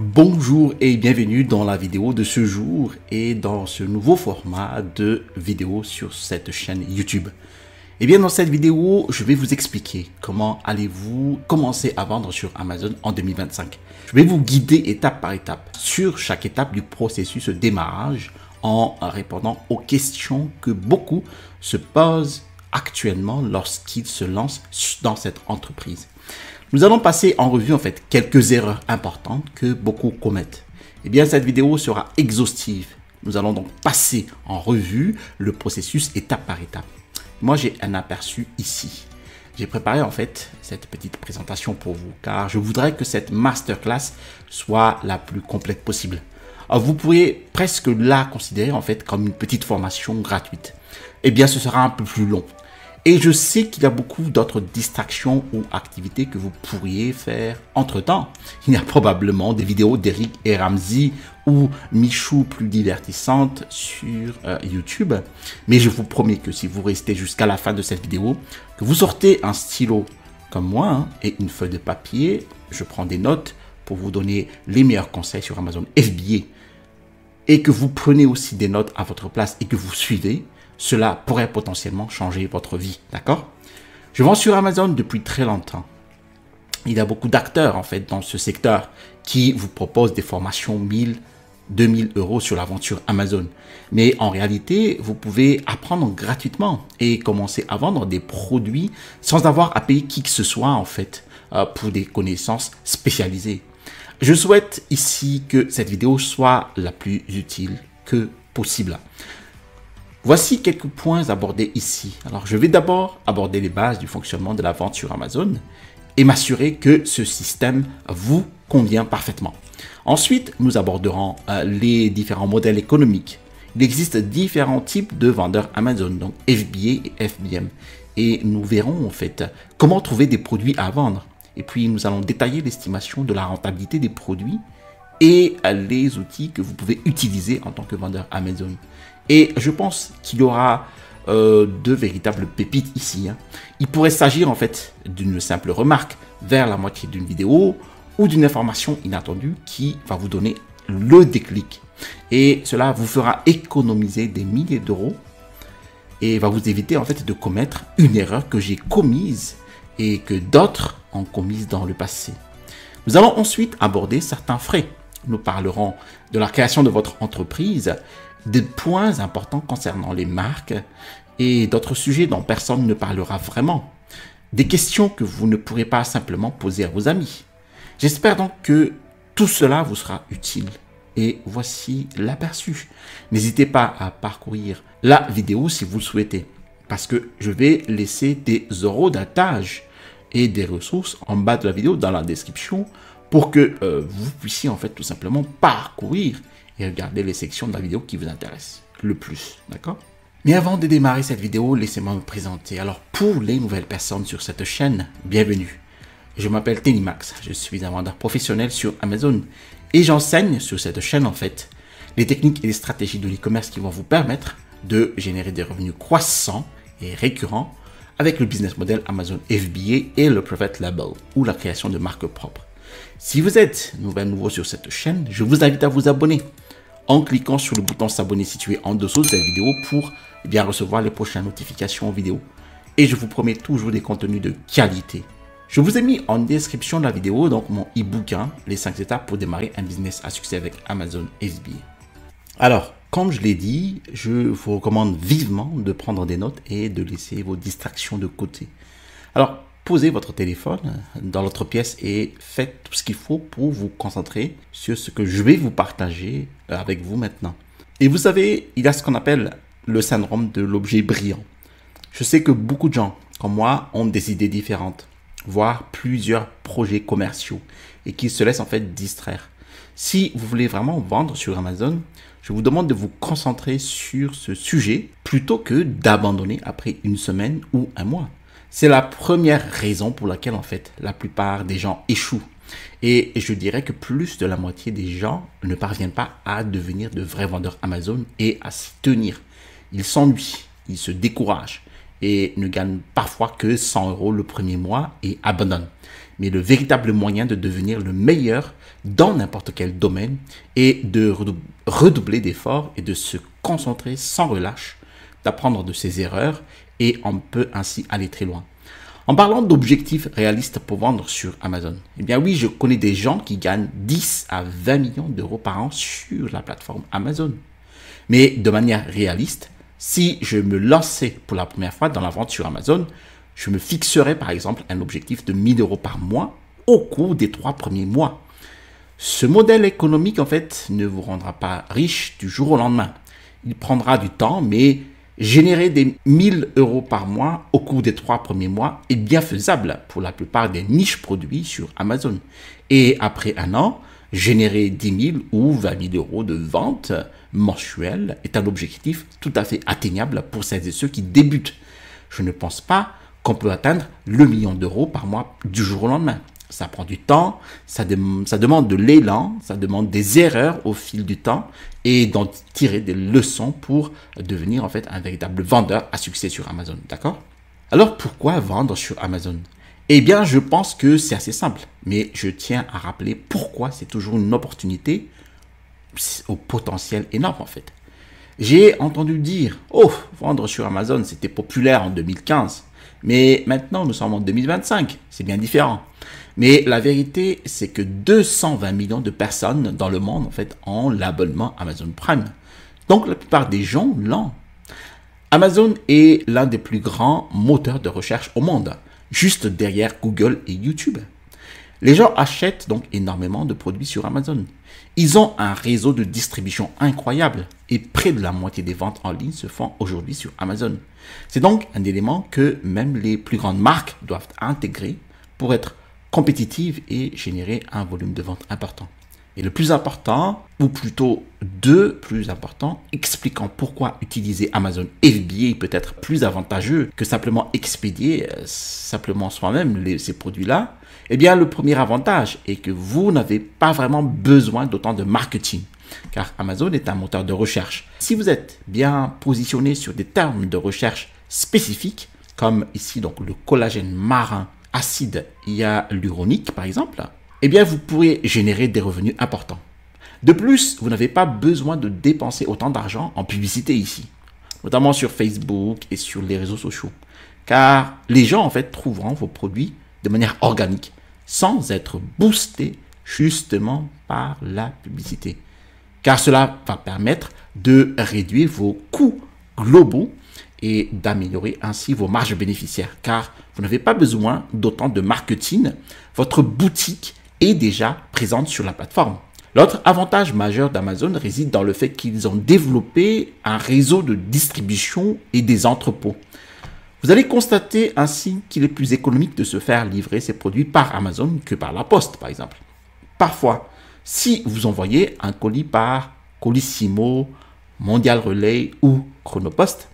Bonjour et bienvenue dans la vidéo de ce jour et dans ce nouveau format de vidéo sur cette chaîne YouTube. Et bien dans cette vidéo, je vais vous expliquer comment allez-vous commencer à vendre sur Amazon en 2025. Je vais vous guider étape par étape sur chaque étape du processus de démarrage en répondant aux questions que beaucoup se posent actuellement lorsqu'ils se lancent dans cette entreprise. Nous allons passer en revue quelques erreurs importantes que beaucoup commettent. Eh bien, cette vidéo sera exhaustive. Nous allons donc passer en revue le processus étape par étape. Moi, j'ai un aperçu ici. J'ai préparé cette petite présentation pour vous car je voudrais que cette masterclass soit la plus complète possible. Alors, vous pourriez presque la considérer comme une petite formation gratuite. Eh bien, ce sera un peu plus long. Et je sais qu'il y a beaucoup d'autres distractions ou activités que vous pourriez faire entre-temps. Il y a probablement des vidéos d'Eric et Ramsey ou Michou plus divertissantes sur YouTube. Mais je vous promets que si vous restez jusqu'à la fin de cette vidéo, que vous sortez un stylo comme moi et une feuille de papier, je prends des notes pour vous donner les meilleurs conseils sur Amazon FBA et que vous prenez aussi des notes à votre place et que vous suivez, cela pourrait potentiellement changer votre vie, d'accord? Je vends sur Amazon depuis très longtemps. Il y a beaucoup d'acteurs dans ce secteur qui vous proposent des formations 1000, 2000 euros sur l'aventure Amazon. Mais en réalité, vous pouvez apprendre gratuitement et commencer à vendre des produits sans avoir à payer qui que ce soit pour des connaissances spécialisées. Je souhaite ici que cette vidéo soit la plus utile que possible. Voici quelques points abordés ici. Alors, je vais d'abord aborder les bases du fonctionnement de la vente sur Amazon et m'assurer que ce système vous convient parfaitement. Ensuite, nous aborderons les différents modèles économiques. Il existe différents types de vendeurs Amazon, donc FBA et FBM. Et nous verrons comment trouver des produits à vendre. Et puis, nous allons détailler l'estimation de la rentabilité des produits et les outils que vous pouvez utiliser en tant que vendeur Amazon. Et je pense qu'il y aura deux véritables pépites ici. Il pourrait s'agir d'une simple remarque vers la moitié d'une vidéo ou d'une information inattendue qui va vous donner le déclic. Et cela vous fera économiser des milliers d'euros et va vous éviter de commettre une erreur que j'ai commise et que d'autres ont commise dans le passé. Nous allons ensuite aborder certains frais. Nous parlerons de la création de votre entreprise, des points importants concernant les marques et d'autres sujets dont personne ne parlera vraiment. Des questions que vous ne pourrez pas simplement poser à vos amis. J'espère donc que tout cela vous sera utile. Et voici l'aperçu. N'hésitez pas à parcourir la vidéo si vous le souhaitez, parce que je vais laisser des horodatage et des ressources en bas de la vidéo dans la description pour que vous puissiez tout simplement parcourir et regarder les sections de la vidéo qui vous intéressent le plus, d'accord? Mais avant de démarrer cette vidéo, laissez-moi me présenter. Alors, pour les nouvelles personnes sur cette chaîne, bienvenue. Je m'appelle Tenimax, je suis un vendeur professionnel sur Amazon et j'enseigne sur cette chaîne les techniques et les stratégies de l'e-commerce qui vont vous permettre de générer des revenus croissants et récurrents avec le business model Amazon FBA et le Private Label ou la création de marques propres. Si vous êtes nouveau sur cette chaîne, je vous invite à vous abonner en cliquant sur le bouton s'abonner situé en dessous de cette vidéo pour recevoir les prochaines notifications vidéo. Et je vous promets toujours des contenus de qualité. Je vous ai mis en description de la vidéo mon e-book, les 5 étapes pour démarrer un business à succès avec Amazon FBA. Alors, comme je l'ai dit, je vous recommande vivement de prendre des notes et de laisser vos distractions de côté. Alors, posez votre téléphone dans l'autre pièce et faites tout ce qu'il faut pour vous concentrer sur ce que je vais vous partager avec vous maintenant. Et vous savez, il y a ce qu'on appelle le syndrome de l'objet brillant. Je sais que beaucoup de gens, comme moi, ont des idées différentes, voire plusieurs projets commerciaux et qui se laissent distraire. Si vous voulez vraiment vendre sur Amazon, je vous demande de vous concentrer sur ce sujet plutôt que d'abandonner après une semaine ou un mois. C'est la première raison pour laquelle la plupart des gens échouent. Et je dirais que plus de la moitié des gens ne parviennent pas à devenir de vrais vendeurs Amazon et à s'y tenir. Ils s'ennuient, ils se découragent et ne gagnent parfois que 100 € le premier mois et abandonnent. mais le véritable moyen de devenir le meilleur dans n'importe quel domaine et de redoubler d'efforts et de se concentrer sans relâche, d'apprendre de ses erreurs et on peut ainsi aller très loin. En parlant d'objectifs réalistes pour vendre sur Amazon, eh bien oui, je connais des gens qui gagnent 10 à 20 millions d'euros par an sur la plateforme Amazon. Mais de manière réaliste, si je me lançais pour la première fois dans la vente sur Amazon, je me fixerais par exemple un objectif de 1 000 euros par mois au cours des 3 premiers mois. Ce modèle économique en fait ne vous rendra pas riche du jour au lendemain. Il prendra du temps, mais générer des 1 000 euros par mois au cours des 3 premiers mois est bien faisable pour la plupart des niches produits sur Amazon. Et après un an, générer 10 000 ou 20 000 euros de vente mensuelle est un objectif tout à fait atteignable pour celles et ceux qui débutent. Je ne pense pas qu'on peut atteindre le 1 million d'euros par mois du jour au lendemain. Ça prend du temps, ça demande de l'élan, ça demande des erreurs au fil du temps et d'en tirer des leçons pour devenir en fait un véritable vendeur à succès sur Amazon, d'accord? Alors pourquoi vendre sur Amazon? Eh bien, je pense que c'est assez simple, mais je tiens à rappeler pourquoi c'est toujours une opportunité au potentiel énorme en fait. J'ai entendu dire, oh, vendre sur Amazon, c'était populaire en 2015, mais maintenant nous sommes en 2025, c'est bien différent. Mais la vérité, c'est que 220 millions de personnes dans le monde en fait ont l'abonnement Amazon Prime. Donc la plupart des gens l'ont. Amazon est l'un des plus grands moteurs de recherche au monde, juste derrière Google et YouTube. Les gens achètent donc énormément de produits sur Amazon. Ils ont un réseau de distribution incroyable et près de la moitié des ventes en ligne se font aujourd'hui sur Amazon. C'est donc un élément que même les plus grandes marques doivent intégrer pour être compétitives et générer un volume de vente important. Et le plus important, ou plutôt deux plus importants, expliquant pourquoi utiliser Amazon FBA peut être plus avantageux que simplement expédier simplement soi-même ces produits-là. Eh bien, le premier avantage est que vous n'avez pas vraiment besoin d'autant de marketing, car Amazon est un moteur de recherche. Si vous êtes bien positionné sur des termes de recherche spécifiques, comme ici donc le collagène marin acide hyaluronique par exemple, eh bien vous pourrez générer des revenus importants. De plus, vous n'avez pas besoin de dépenser autant d'argent en publicité ici, notamment sur Facebook et sur les réseaux sociaux, car les gens en fait trouveront vos produits de manière organique, sans être boostés justement par la publicité, car cela va permettre de réduire vos coûts globaux et d'améliorer ainsi vos marges bénéficiaires, car vous n'avez pas besoin d'autant de marketing, votre boutique est déjà présente sur la plateforme. L'autre avantage majeur d'Amazon réside dans le fait qu'ils ont développé un réseau de distribution et des entrepôts. Vous allez constater ainsi qu'il est plus économique de se faire livrer ces produits par Amazon que par la poste, par exemple. Parfois, si vous envoyez un colis par Colissimo, Mondial Relay ou Chronopost,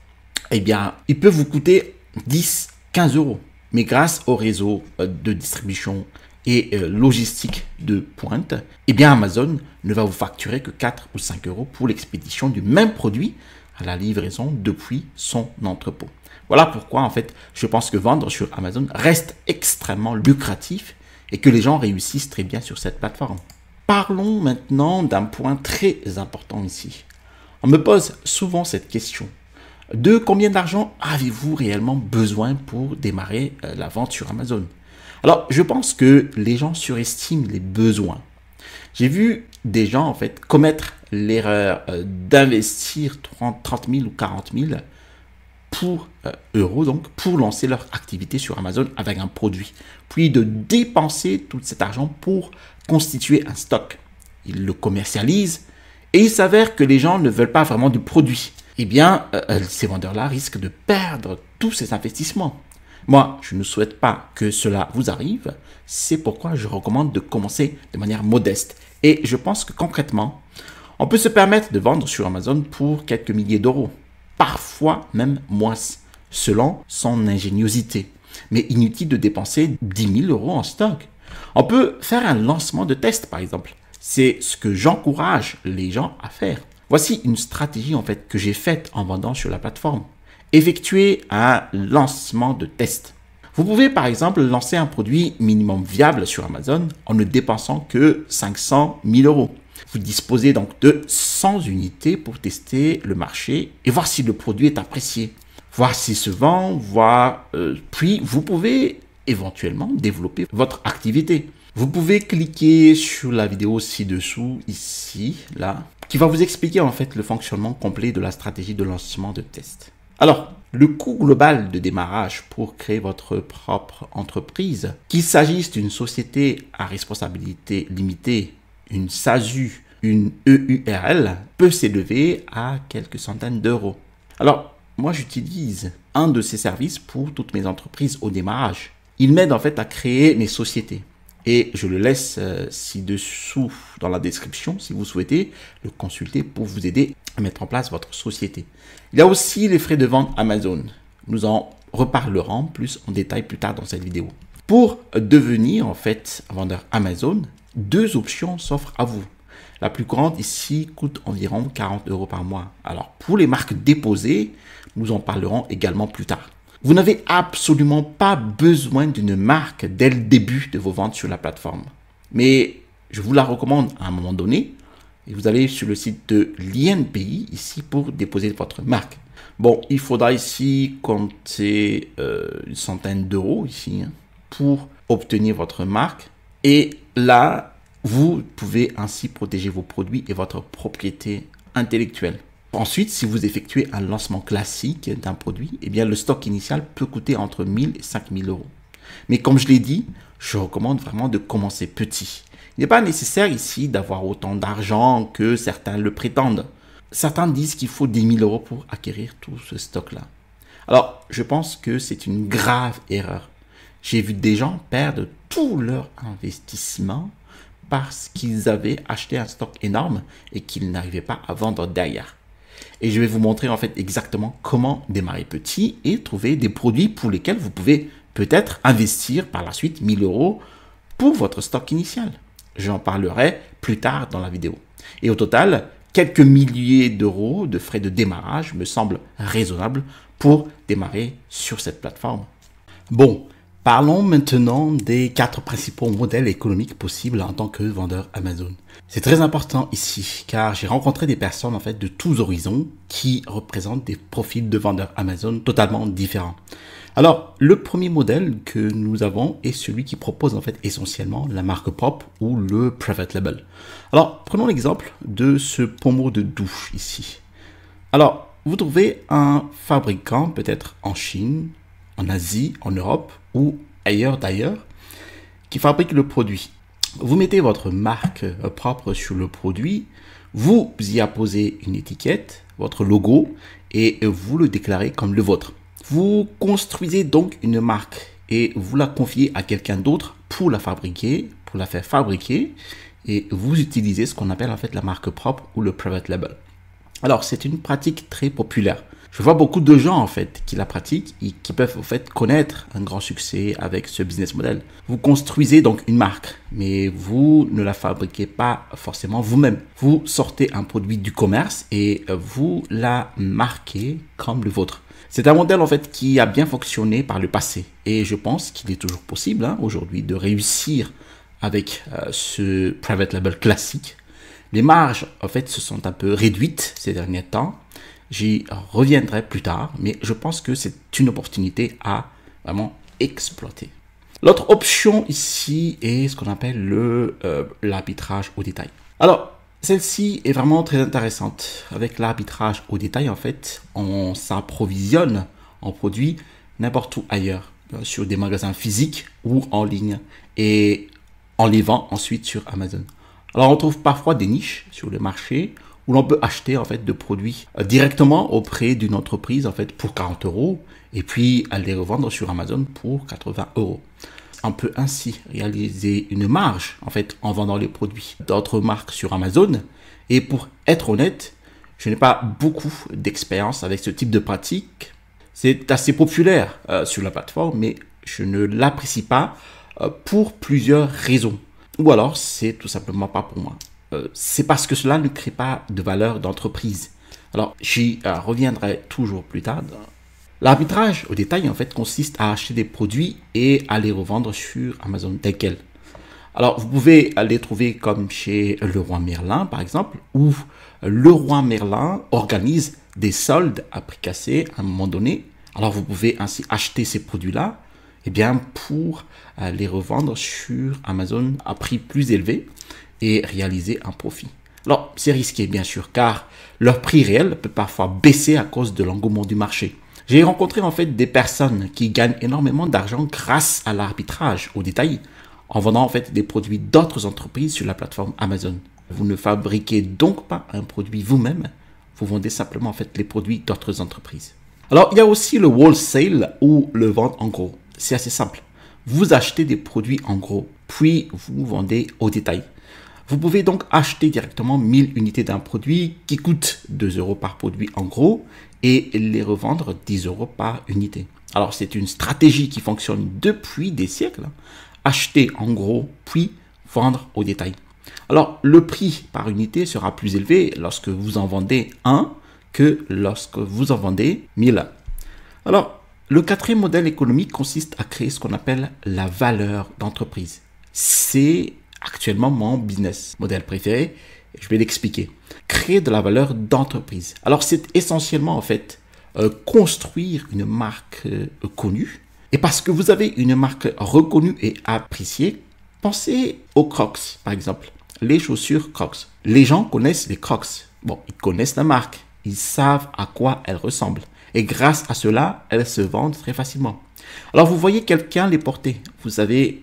eh bien, il peut vous coûter 10, 15 euros. Mais grâce au réseau de distribution et logistique de pointe, eh bien, Amazon ne va vous facturer que 4 ou 5 euros pour l'expédition du même produit à la livraison depuis son entrepôt. Voilà pourquoi, en fait, je pense que vendre sur Amazon reste extrêmement lucratif et que les gens réussissent très bien sur cette plateforme. Parlons maintenant d'un point très important ici. On me pose souvent cette question. De combien d'argent avez-vous réellement besoin pour démarrer la vente sur Amazon? Alors, je pense que les gens surestiment les besoins. J'ai vu des gens en fait commettre l'erreur d'investir 30 000 ou 40 000 euros donc, pour lancer leur activité sur Amazon avec un produit, puis de dépenser tout cet argent pour constituer un stock. Ils le commercialisent et il s'avère que les gens ne veulent pas vraiment du produit. Eh bien, ces vendeurs-là risquent de perdre tous ces investissements. Moi, je ne souhaite pas que cela vous arrive. C'est pourquoi je recommande de commencer de manière modeste. Et je pense que concrètement, on peut se permettre de vendre sur Amazon pour quelques milliers d'euros. Parfois même moins, selon son ingéniosité. Mais inutile de dépenser 10 000 euros en stock. On peut faire un lancement de test, par exemple. C'est ce que j'encourage les gens à faire. Voici une stratégie en fait que j'ai faite en vendant sur la plateforme. Effectuer un lancement de test. Vous pouvez par exemple lancer un produit minimum viable sur Amazon en ne dépensant que 500 000 euros. Vous disposez donc de 100 unités pour tester le marché et voir si le produit est apprécié, voir s'il se vend, puis vous pouvez éventuellement développer votre activité. Vous pouvez cliquer sur la vidéo ci-dessous, ici, là, qui va vous expliquer en fait le fonctionnement complet de la stratégie de lancement de test. Alors, le coût global de démarrage pour créer votre propre entreprise, qu'il s'agisse d'une société à responsabilité limitée, une SASU, une EURL, peut s'élever à quelques centaines d'euros. Alors, moi j'utilise un de ces services pour toutes mes entreprises au démarrage. Il m'aide en fait à créer mes sociétés. Et je le laisse ci-dessous dans la description si vous souhaitez le consulter pour vous aider à mettre en place votre société. Il y a aussi les frais de vente Amazon. Nous en reparlerons plus en détail plus tard dans cette vidéo. Pour devenir en fait vendeur Amazon, deux options s'offrent à vous. La plus courante ici coûte environ 40 euros par mois. Alors pour les marques déposées, nous en parlerons également plus tard. Vous n'avez absolument pas besoin d'une marque dès le début de vos ventes sur la plateforme. Mais je vous la recommande à un moment donné. Et vous allez sur le site de l'INPI ici pour déposer votre marque. Bon, il faudra ici compter une centaine d'euros ici pour obtenir votre marque. Et là, vous pouvez ainsi protéger vos produits et votre propriété intellectuelle. Ensuite, si vous effectuez un lancement classique d'un produit, eh bien, le stock initial peut coûter entre 1 000 et 5 000 euros. Mais comme je l'ai dit, je recommande vraiment de commencer petit. Il n'est pas nécessaire ici d'avoir autant d'argent que certains le prétendent. Certains disent qu'il faut 10 000 euros pour acquérir tout ce stock-là. Alors, je pense que c'est une grave erreur. J'ai vu des gens perdre tout leur investissement parce qu'ils avaient acheté un stock énorme et qu'ils n'arrivaient pas à vendre derrière. Et je vais vous montrer en fait exactement comment démarrer petit et trouver des produits pour lesquels vous pouvez peut-être investir par la suite 1 000 euros pour votre stock initial. J'en parlerai plus tard dans la vidéo. Et au total, quelques milliers d'euros de frais de démarrage me semblent raisonnables pour démarrer sur cette plateforme. Bon, parlons maintenant des 4 principaux modèles économiques possibles en tant que vendeur Amazon. C'est très important ici car j'ai rencontré des personnes en fait de tous horizons qui représentent des profils de vendeurs Amazon totalement différents. Alors, le premier modèle que nous avons est celui qui propose en fait essentiellement la marque propre ou le private label. Alors, prenons l'exemple de ce pommeau de douche ici. Alors, vous trouvez un fabricant peut-être en Chine, en Asie, en Europe ou ailleurs d'ailleurs qui fabrique le produit. Vous mettez votre marque propre sur le produit, vous y apposez une étiquette, votre logo et vous le déclarez comme le vôtre. Vous construisez donc une marque et vous la confiez à quelqu'un d'autre pour la fabriquer, pour la faire fabriquer et vous utilisez ce qu'on appelle en fait la marque propre ou le private label. Alors c'est une pratique très populaire. Je vois beaucoup de gens en fait qui la pratiquent et qui peuvent en fait connaître un grand succès avec ce business model. Vous construisez donc une marque, mais vous ne la fabriquez pas forcément vous-même. Vous sortez un produit du commerce et vous la marquez comme le vôtre. C'est un modèle en fait qui a bien fonctionné par le passé et je pense qu'il est toujours possible aujourd'hui de réussir avec ce private label classique. Les marges en fait se sont un peu réduites ces derniers temps. J'y reviendrai plus tard, mais je pense que c'est une opportunité à vraiment exploiter. L'autre option ici est ce qu'on appelle l'arbitrage au détail. Alors, celle-ci est vraiment très intéressante. Avec l'arbitrage au détail, en fait, on s'approvisionne en produits n'importe où ailleurs, sur des magasins physiques ou en ligne, et on les vend ensuite sur Amazon. Alors, on trouve parfois des niches sur le marché où l'on peut acheter en fait de produits directement auprès d'une entreprise en fait pour 40 euros et puis les revendre sur Amazon pour 80 euros. On peut ainsi réaliser une marge en fait en vendant les produits d'autres marques sur Amazon. Et pour être honnête, je n'ai pas beaucoup d'expérience avec ce type de pratique. C'est assez populaire sur la plateforme, mais je ne l'apprécie pas pour plusieurs raisons. Ou alors, c'est tout simplement pas pour moi. C'est parce que cela ne crée pas de valeur d'entreprise. Alors, j'y reviendrai toujours plus tard. L'arbitrage au détail, en fait, consiste à acheter des produits et à les revendre sur Amazon tel quel. Alors, vous pouvez les trouver comme chez Leroy Merlin, par exemple, où Leroy Merlin organise des soldes à prix cassé à un moment donné. Alors, vous pouvez ainsi acheter ces produits-là pour les revendre sur Amazon à prix plus élevé et réaliser un profit. Alors, c'est risqué, bien sûr, car leur prix réel peut parfois baisser à cause de l'engouement du marché. J'ai rencontré en fait des personnes qui gagnent énormément d'argent grâce à l'arbitrage au détail en vendant en fait des produits d'autres entreprises sur la plateforme Amazon. Vous ne fabriquez donc pas un produit vous-même, vous vendez simplement en fait les produits d'autres entreprises. Alors, il y a aussi le wholesale ou le vente en gros. C'est assez simple. Vous achetez des produits en gros, puis vous vendez au détail. Vous pouvez donc acheter directement 1000 unités d'un produit qui coûte 2 € par produit en gros et les revendre 10 € par unité. Alors, c'est une stratégie qui fonctionne depuis des siècles. Acheter en gros, puis vendre au détail. Alors, le prix par unité sera plus élevé lorsque vous en vendez un que lorsque vous en vendez 1000. Alors, le quatrième modèle économique consiste à créer ce qu'on appelle la valeur d'entreprise. C'est actuellement mon business modèle préféré. Je vais l'expliquer. Créer de la valeur d'entreprise. Alors, c'est essentiellement en fait construire une marque connue. Et parce que vous avez une marque reconnue et appréciée, pensez aux Crocs, par exemple. Les chaussures Crocs. Les gens connaissent les Crocs. Bon, ils connaissent la marque. Ils savent à quoi elles ressemblent. Et grâce à cela, elles se vendent très facilement. Alors, vous voyez quelqu'un les porter. Vous savez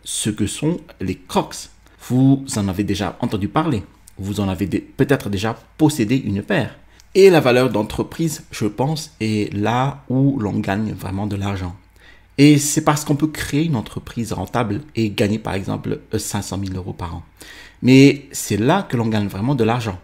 ce que sont les Crocs. Vous en avez déjà entendu parler. Vous en avez peut-être déjà possédé une paire. Et la valeur d'entreprise, je pense, est là où l'on gagne vraiment de l'argent. Et c'est parce qu'on peut créer une entreprise rentable et gagner par exemple 500 000 € par an. Mais c'est là que l'on gagne vraiment de l'argent.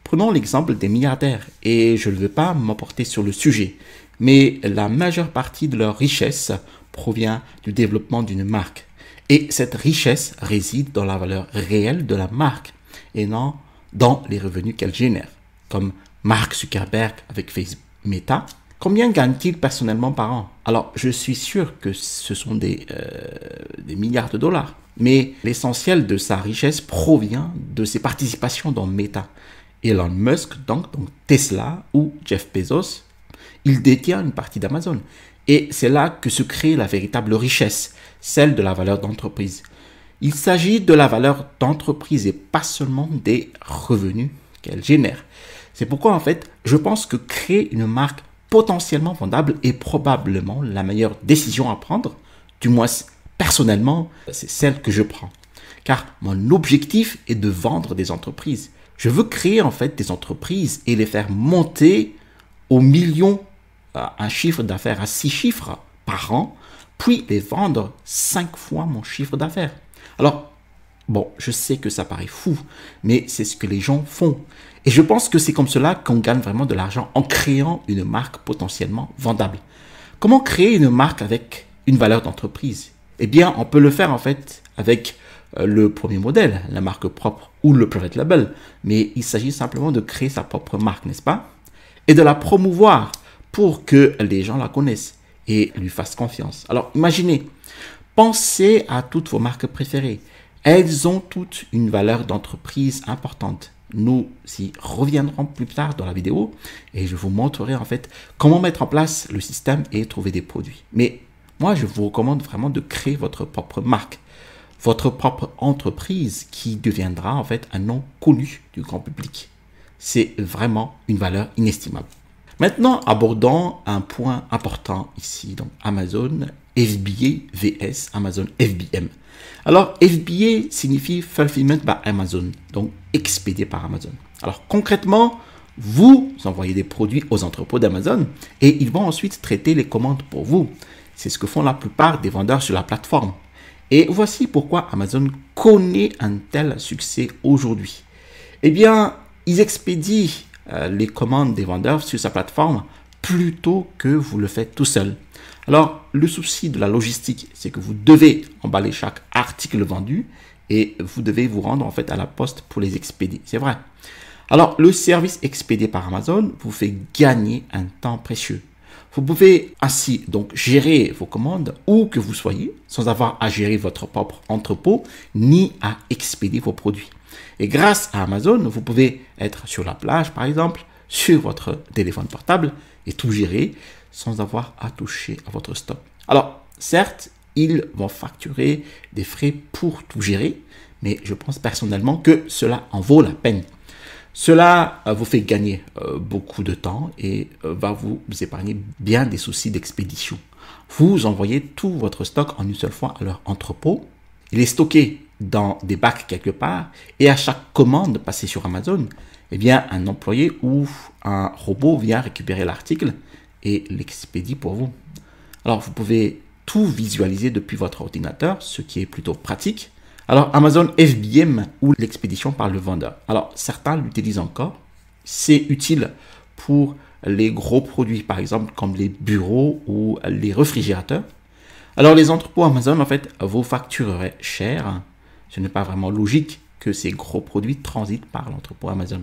Prenons l'exemple des milliardaires, et je ne veux pas m'emporter sur le sujet, mais la majeure partie de leur richesse provient du développement d'une marque. Et cette richesse réside dans la valeur réelle de la marque et non dans les revenus qu'elle génère. Comme Mark Zuckerberg avec Facebook Meta. Combien gagne-t-il personnellement par an? Alors, je suis sûr que ce sont des milliards de dollars. Mais l'essentiel de sa richesse provient de ses participations dans Meta. Elon Musk, donc Tesla ou Jeff Bezos, il détient une partie d'Amazon. Et c'est là que se crée la véritable richesse, celle de la valeur d'entreprise. Il s'agit de la valeur d'entreprise et pas seulement des revenus qu'elle génère. C'est pourquoi, en fait, je pense que créer une marque potentiellement vendable est probablement la meilleure décision à prendre. Du moins, personnellement, c'est celle que je prends. Car mon objectif est de vendre des entreprises. Je veux créer en fait des entreprises et les faire monter aux millions, un chiffre d'affaires à 6 chiffres par an, puis les vendre 5 fois mon chiffre d'affaires. Alors, bon, je sais que ça paraît fou, mais c'est ce que les gens font. Et je pense que c'est comme cela qu'on gagne vraiment de l'argent en créant une marque potentiellement vendable. Comment créer une marque avec une valeur d'entreprise? Eh bien, on peut le faire en fait avec le premier modèle, la marque propre ou le private label. Mais il s'agit simplement de créer sa propre marque, n'est-ce pas? Et de la promouvoir pour que les gens la connaissent et lui fassent confiance. Alors, imaginez, pensez à toutes vos marques préférées. Elles ont toutes une valeur d'entreprise importante. Nous y reviendrons plus tard dans la vidéo et je vous montrerai en fait comment mettre en place le système et trouver des produits. Mais moi, je vous recommande vraiment de créer votre propre marque, votre propre entreprise qui deviendra en fait un nom connu du grand public. C'est vraiment une valeur inestimable. Maintenant, abordons un point important ici, donc Amazon FBA vs Amazon FBM. Alors, FBA signifie Fulfillment by Amazon, donc expédié par Amazon. Alors, concrètement, vous envoyez des produits aux entrepôts d'Amazon et ils vont ensuite traiter les commandes pour vous. C'est ce que font la plupart des vendeurs sur la plateforme. Et voici pourquoi Amazon connaît un tel succès aujourd'hui. Eh bien, ils expédient les commandes des vendeurs sur sa plateforme plutôt que vous le faites tout seul. Alors, le souci de la logistique, c'est que vous devez emballer chaque article vendu et vous devez vous rendre en fait à la poste pour les expédier. C'est vrai. Alors, le service expédié par Amazon vous fait gagner un temps précieux. Vous pouvez ainsi donc gérer vos commandes où que vous soyez sans avoir à gérer votre propre entrepôt ni à expédier vos produits. Et grâce à Amazon, vous pouvez être sur la plage par exemple, sur votre téléphone portable et tout gérer sans avoir à toucher à votre stock. Alors certes, ils vont facturer des frais pour tout gérer, mais je pense personnellement que cela en vaut la peine. Cela vous fait gagner beaucoup de temps et va vous épargner bien des soucis d'expédition. Vous envoyez tout votre stock en une seule fois à leur entrepôt. Il est stocké dans des bacs quelque part et à chaque commande passée sur Amazon, eh bien, un employé ou un robot vient récupérer l'article et l'expédie pour vous. Alors, vous pouvez tout visualiser depuis votre ordinateur, ce qui est plutôt pratique. Alors, Amazon FBM ou l'expédition par le vendeur. Alors, certains l'utilisent encore. C'est utile pour les gros produits, par exemple, comme les bureaux ou les réfrigérateurs. Alors, les entrepôts Amazon, en fait, vous factureraient cher. Ce n'est pas vraiment logique que ces gros produits transitent par l'entrepôt Amazon.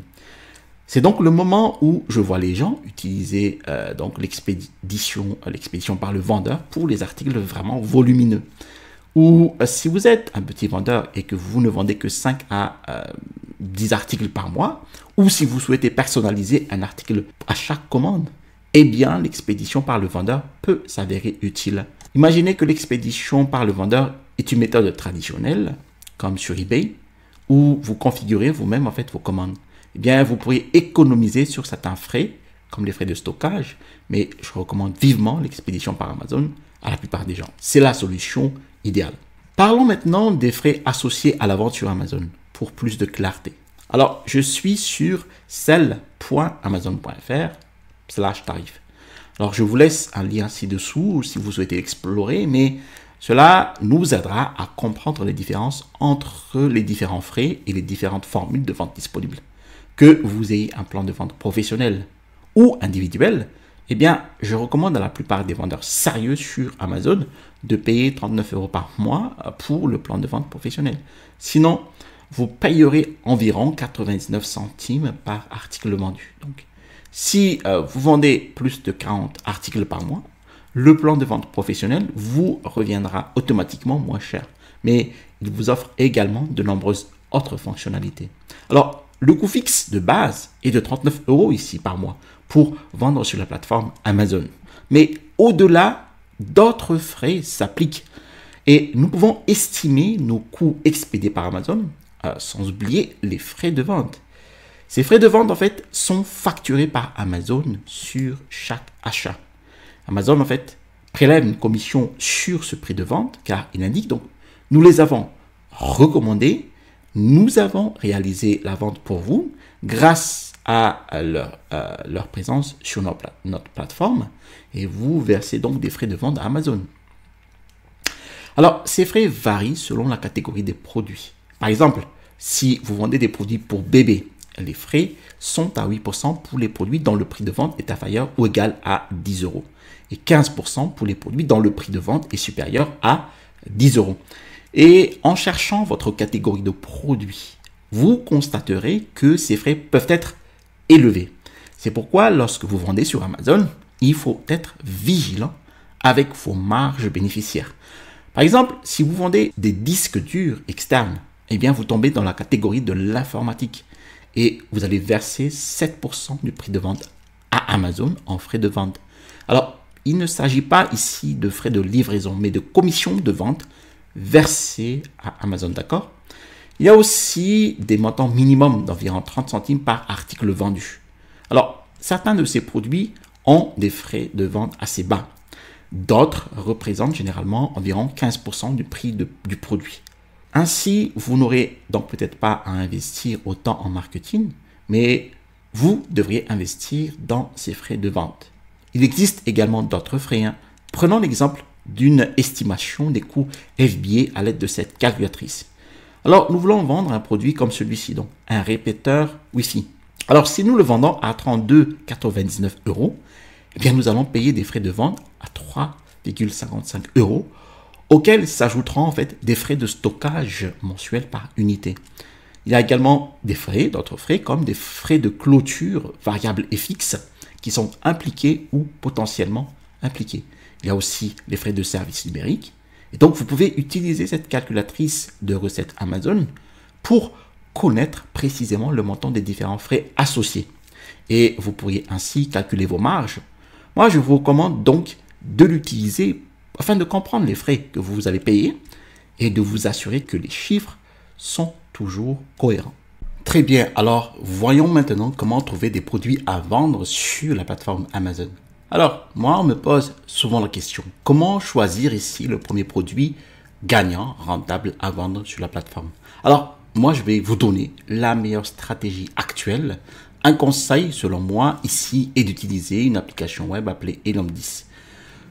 C'est donc le moment où je vois les gens utiliser donc l'expédition par le vendeur pour les articles vraiment volumineux. Ou si vous êtes un petit vendeur et que vous ne vendez que 5 à 10 articles par mois, ou si vous souhaitez personnaliser un article à chaque commande, eh bien l'expédition par le vendeur peut s'avérer utile. Imaginez que l'expédition par le vendeur est une méthode traditionnelle, comme sur eBay, où vous configurez vous-même en fait vos commandes. Eh bien, vous pourriez économiser sur certains frais, comme les frais de stockage, mais je recommande vivement l'expédition par Amazon à la plupart des gens. C'est la solution idéale. Parlons maintenant des frais associés à la vente sur Amazon, pour plus de clarté. Alors, je suis sur sell.amazon.fr/tarif. Alors, je vous laisse un lien ci-dessous si vous souhaitez explorer, mais cela nous aidera à comprendre les différences entre les différents frais et les différentes formules de vente disponibles. Que vous ayez un plan de vente professionnel ou individuel, eh bien, je recommande à la plupart des vendeurs sérieux sur Amazon de payer 39 € par mois pour le plan de vente professionnel. Sinon, vous payerez environ 99 centimes par article vendu. Donc, si vous vendez plus de 40 articles par mois, le plan de vente professionnel vous reviendra automatiquement moins cher. Mais il vous offre également de nombreuses autres fonctionnalités. Alors, le coût fixe de base est de 39 € ici par mois pour vendre sur la plateforme Amazon. Mais au-delà, d'autres frais s'appliquent et nous pouvons estimer nos coûts expédiés par Amazon sans oublier les frais de vente. Ces frais de vente, en fait, sont facturés par Amazon sur chaque achat. Amazon, en fait, prélève une commission sur ce prix de vente car il indique donc nous les avons recommandés. Nous avons réalisé la vente pour vous grâce à leur présence sur notre plateforme et vous versez donc des frais de vente à Amazon. Alors, ces frais varient selon la catégorie des produits. Par exemple, si vous vendez des produits pour bébé, les frais sont à 8% pour les produits dont le prix de vente est inférieur ou égal à 10 € et 15% pour les produits dont le prix de vente est supérieur à 10 €. Et en cherchant votre catégorie de produits, vous constaterez que ces frais peuvent être élevés. C'est pourquoi lorsque vous vendez sur Amazon, il faut être vigilant avec vos marges bénéficiaires. Par exemple, si vous vendez des disques durs externes, eh bien vous tombez dans la catégorie de l'informatique et vous allez verser 7% du prix de vente à Amazon en frais de vente. Alors, il ne s'agit pas ici de frais de livraison, mais de commission de vente versé à Amazon, d'accord? Il y a aussi des montants minimums d'environ 30 centimes par article vendu. Alors, certains de ces produits ont des frais de vente assez bas. D'autres représentent généralement environ 15% du prix du produit. Ainsi, vous n'aurez donc peut-être pas à investir autant en marketing, mais vous devriez investir dans ces frais de vente. Il existe également d'autres frais. Prenons l'exemple d'une estimation des coûts FBA à l'aide de cette calculatrice. Alors, nous voulons vendre un produit comme celui-ci, donc un répéteur Wi-Fi. Alors, si nous le vendons à 32,99 €, eh bien, nous allons payer des frais de vente à 3,55 €, auxquels s'ajouteront en fait des frais de stockage mensuels par unité. Il y a également des frais, d'autres frais, comme des frais de clôture variables et fixes, qui sont impliqués ou potentiellement impliqués. Il y a aussi les frais de service numérique. Et donc, vous pouvez utiliser cette calculatrice de recettes Amazon pour connaître précisément le montant des différents frais associés. Et vous pourriez ainsi calculer vos marges. Moi, je vous recommande donc de l'utiliser afin de comprendre les frais que vous allez payer et de vous assurer que les chiffres sont toujours cohérents. Très bien, alors voyons maintenant comment trouver des produits à vendre sur la plateforme Amazon. Alors, moi, on me pose souvent la question, comment choisir ici le premier produit gagnant, rentable à vendre sur la plateforme? Alors, moi, je vais vous donner la meilleure stratégie actuelle. Un conseil, selon moi, ici, est d'utiliser une application web appelée Elom10.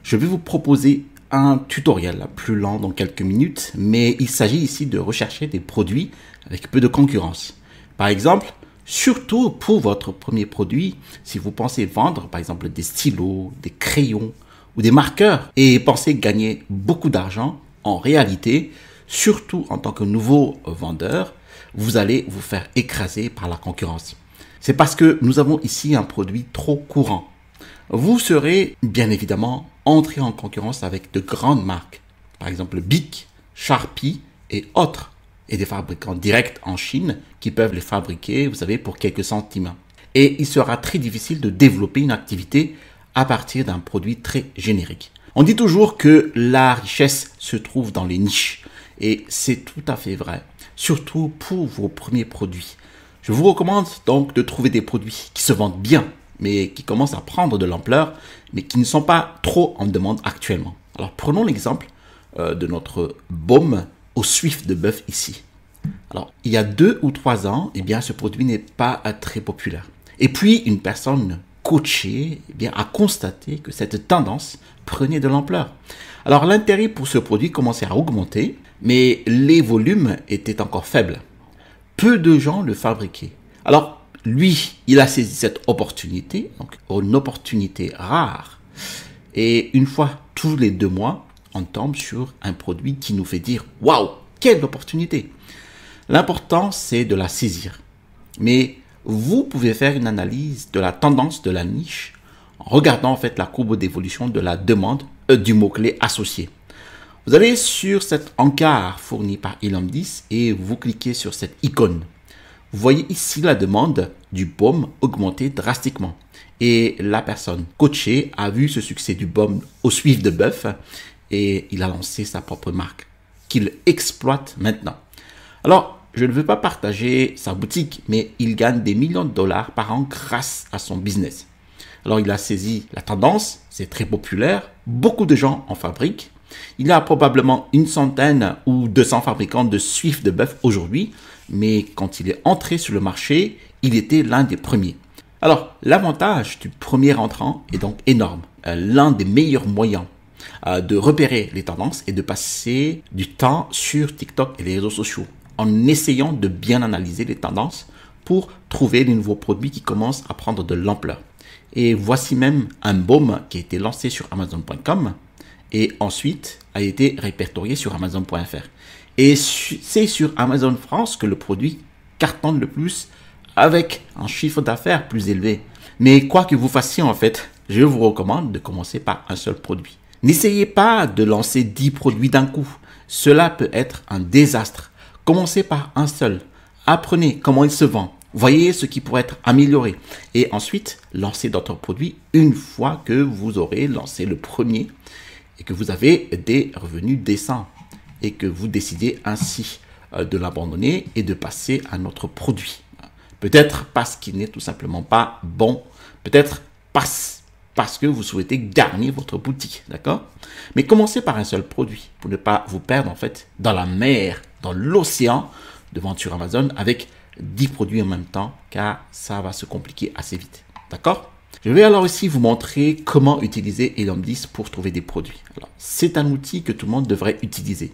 Je vais vous proposer un tutoriel plus lent dans quelques minutes, mais il s'agit ici de rechercher des produits avec peu de concurrence. Par exemple, surtout pour votre premier produit, si vous pensez vendre par exemple des stylos, des crayons ou des marqueurs et pensez gagner beaucoup d'argent, en réalité, surtout en tant que nouveau vendeur, vous allez vous faire écraser par la concurrence. C'est parce que nous avons ici un produit trop courant. Vous serez bien évidemment entré en concurrence avec de grandes marques, par exemple Bic, Sharpie et autres, et des fabricants directs en Chine qui peuvent les fabriquer, vous savez, pour quelques centimes. Et il sera très difficile de développer une activité à partir d'un produit très générique. On dit toujours que la richesse se trouve dans les niches, et c'est tout à fait vrai, surtout pour vos premiers produits. Je vous recommande donc de trouver des produits qui se vendent bien, mais qui commencent à prendre de l'ampleur, mais qui ne sont pas trop en demande actuellement. Alors prenons l'exemple de notre baume au suif de bœuf ici. Alors, il y a 2 ou 3 ans, eh bien, ce produit n'est pas très populaire. Et puis, une personne coachée a constaté que cette tendance prenait de l'ampleur. Alors, l'intérêt pour ce produit commençait à augmenter, mais les volumes étaient encore faibles. Peu de gens le fabriquaient. Alors, lui, il a saisi cette opportunité, donc une opportunité rare. Et une fois tous les 2 mois, on tombe sur un produit qui nous fait dire « Waouh, quelle opportunité !» L'important, c'est de la saisir. Mais vous pouvez faire une analyse de la tendance de la niche en regardant en fait la courbe d'évolution de la demande du mot-clé associé. Vous allez sur cet encart fourni par Elom10 et vous cliquez sur cette icône. Vous voyez ici la demande du baume augmenter drastiquement. Et la personne coachée a vu ce succès du baume au suif de bœuf et il a lancé sa propre marque qu'il exploite maintenant. Alors, je ne veux pas partager sa boutique, mais il gagne des millions de dollars par an grâce à son business. Alors, il a saisi la tendance, c'est très populaire, beaucoup de gens en fabriquent. Il y a probablement 100 ou 200 fabricants de suif de bœuf aujourd'hui, mais quand il est entré sur le marché, il était l'un des premiers. Alors, l'avantage du premier entrant est donc énorme. L'un des meilleurs moyens de repérer les tendances et de passer du temps sur TikTok et les réseaux sociaux en essayant de bien analyser les tendances pour trouver les nouveaux produits qui commencent à prendre de l'ampleur. Et voici même un baume qui a été lancé sur Amazon.com et ensuite a été répertorié sur Amazon.fr. Et c'est sur Amazon France que le produit cartonne le plus avec un chiffre d'affaires plus élevé. Mais quoi que vous fassiez en fait, je vous recommande de commencer par un seul produit. N'essayez pas de lancer 10 produits d'un coup. Cela peut être un désastre. Commencez par un seul. Apprenez comment il se vend. Voyez ce qui pourrait être amélioré. Et ensuite, lancez d'autres produits une fois que vous aurez lancé le premier et que vous avez des revenus décents et que vous décidez ainsi de l'abandonner et de passer à un autre produit. Peut-être parce qu'il n'est tout simplement pas bon. Peut-être parce que vous souhaitez garnir votre boutique, d'accord? Mais commencez par un seul produit pour ne pas vous perdre en fait dans la mer, dans l'océan de vente sur Amazon avec 10 produits en même temps, car ça va se compliquer assez vite, d'accord? Je vais alors aussi vous montrer comment utiliser Elom10 pour trouver des produits. Alors, c'est un outil que tout le monde devrait utiliser.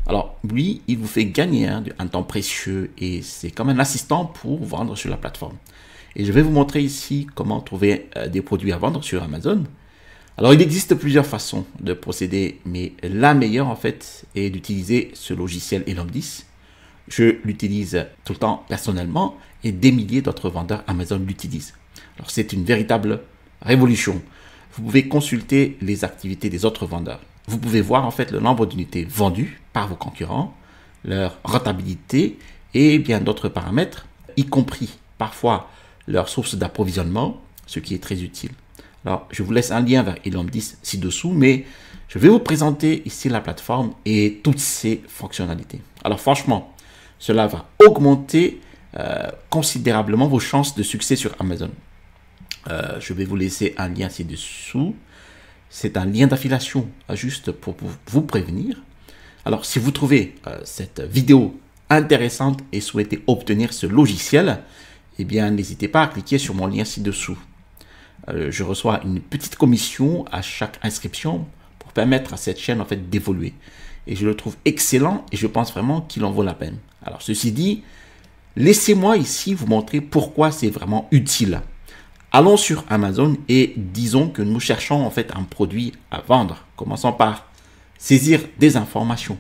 Alors, lui, il vous fait gagner un temps précieux et c'est comme un assistant pour vendre sur la plateforme. Et je vais vous montrer ici comment trouver des produits à vendre sur Amazon. Alors, il existe plusieurs façons de procéder, mais la meilleure, en fait, est d'utiliser ce logiciel Elom10. Je l'utilise tout le temps personnellement et des milliers d'autres vendeurs Amazon l'utilisent. Alors, c'est une véritable révolution. Vous pouvez consulter les activités des autres vendeurs. Vous pouvez voir en fait le nombre d'unités vendues par vos concurrents, leur rentabilité et bien d'autres paramètres, y compris parfois leur source d'approvisionnement, ce qui est très utile. Alors, je vous laisse un lien vers Helium 10 ci-dessous, mais je vais vous présenter ici la plateforme et toutes ses fonctionnalités. Alors franchement, cela va augmenter considérablement vos chances de succès sur Amazon. Je vais vous laisser un lien ci-dessous. C'est un lien d'affiliation, juste pour vous prévenir. Alors, si vous trouvez cette vidéo intéressante et souhaitez obtenir ce logiciel, eh bien, n'hésitez pas à cliquer sur mon lien ci-dessous. Je reçois une petite commission à chaque inscription pour permettre à cette chaîne en fait d'évoluer. Et je le trouve excellent et je pense vraiment qu'il en vaut la peine. Alors, ceci dit, laissez-moi ici vous montrer pourquoi c'est vraiment utile. Allons sur Amazon et disons que nous cherchons en fait un produit à vendre. Commençons par saisir des informations.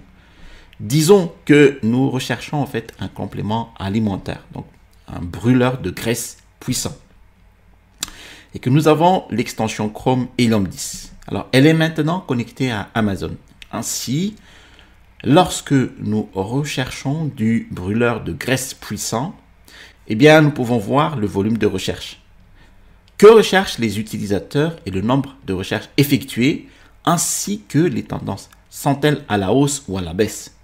Disons que nous recherchons en fait un complément alimentaire, donc un brûleur de graisse puissant. Et que nous avons l'extension Chrome Helium 10. Alors, elle est maintenant connectée à Amazon. Ainsi, lorsque nous recherchons du brûleur de graisse puissant, eh bien, nous pouvons voir le volume de recherche. Que recherchent les utilisateurs et le nombre de recherches effectuées, ainsi que les tendances. Sont-elles à la hausse ou à la baisse?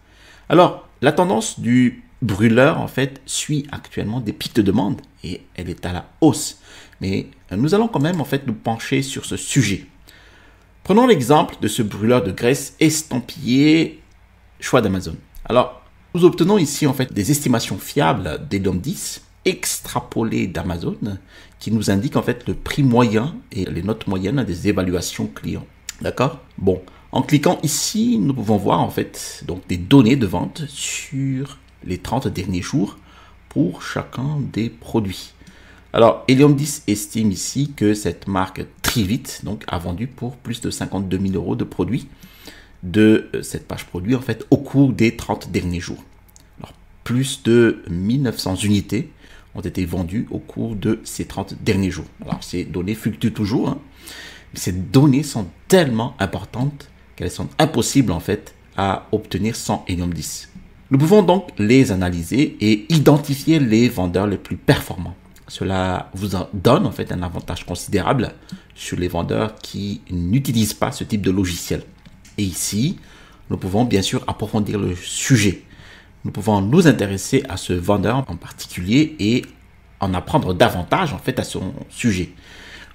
Alors, la tendance du brûleur, en fait, suit actuellement des pics de demande et elle est à la hausse. Mais nous allons quand même, en fait, nous pencher sur ce sujet. Prenons l'exemple de ce brûleur de graisse estampillé choix d'Amazon. Alors, nous obtenons ici, en fait, des estimations fiables d'Helium 10 extrapolées d'Amazon qui nous indiquent, en fait, le prix moyen et les notes moyennes des évaluations clients. D'accord? Bon, en cliquant ici, nous pouvons voir, en fait, donc des données de vente sur les 30 derniers jours pour chacun des produits. Alors, Helium 10 estime ici que cette marque Trivit donc, a vendu pour plus de 52 000 € de produits de cette page produit en fait au cours des 30 derniers jours. Alors, plus de 1900 unités ont été vendues au cours de ces 30 derniers jours. Alors, ces données fluctuent toujours, hein, mais ces données sont tellement importantes qu'elles sont impossibles en fait à obtenir sans Helium 10. Nous pouvons donc les analyser et identifier les vendeurs les plus performants. Cela vous en donne en fait un avantage considérable sur les vendeurs qui n'utilisent pas ce type de logiciel. Et ici, nous pouvons bien sûr approfondir le sujet. Nous pouvons nous intéresser à ce vendeur en particulier et en apprendre davantage en fait à son sujet.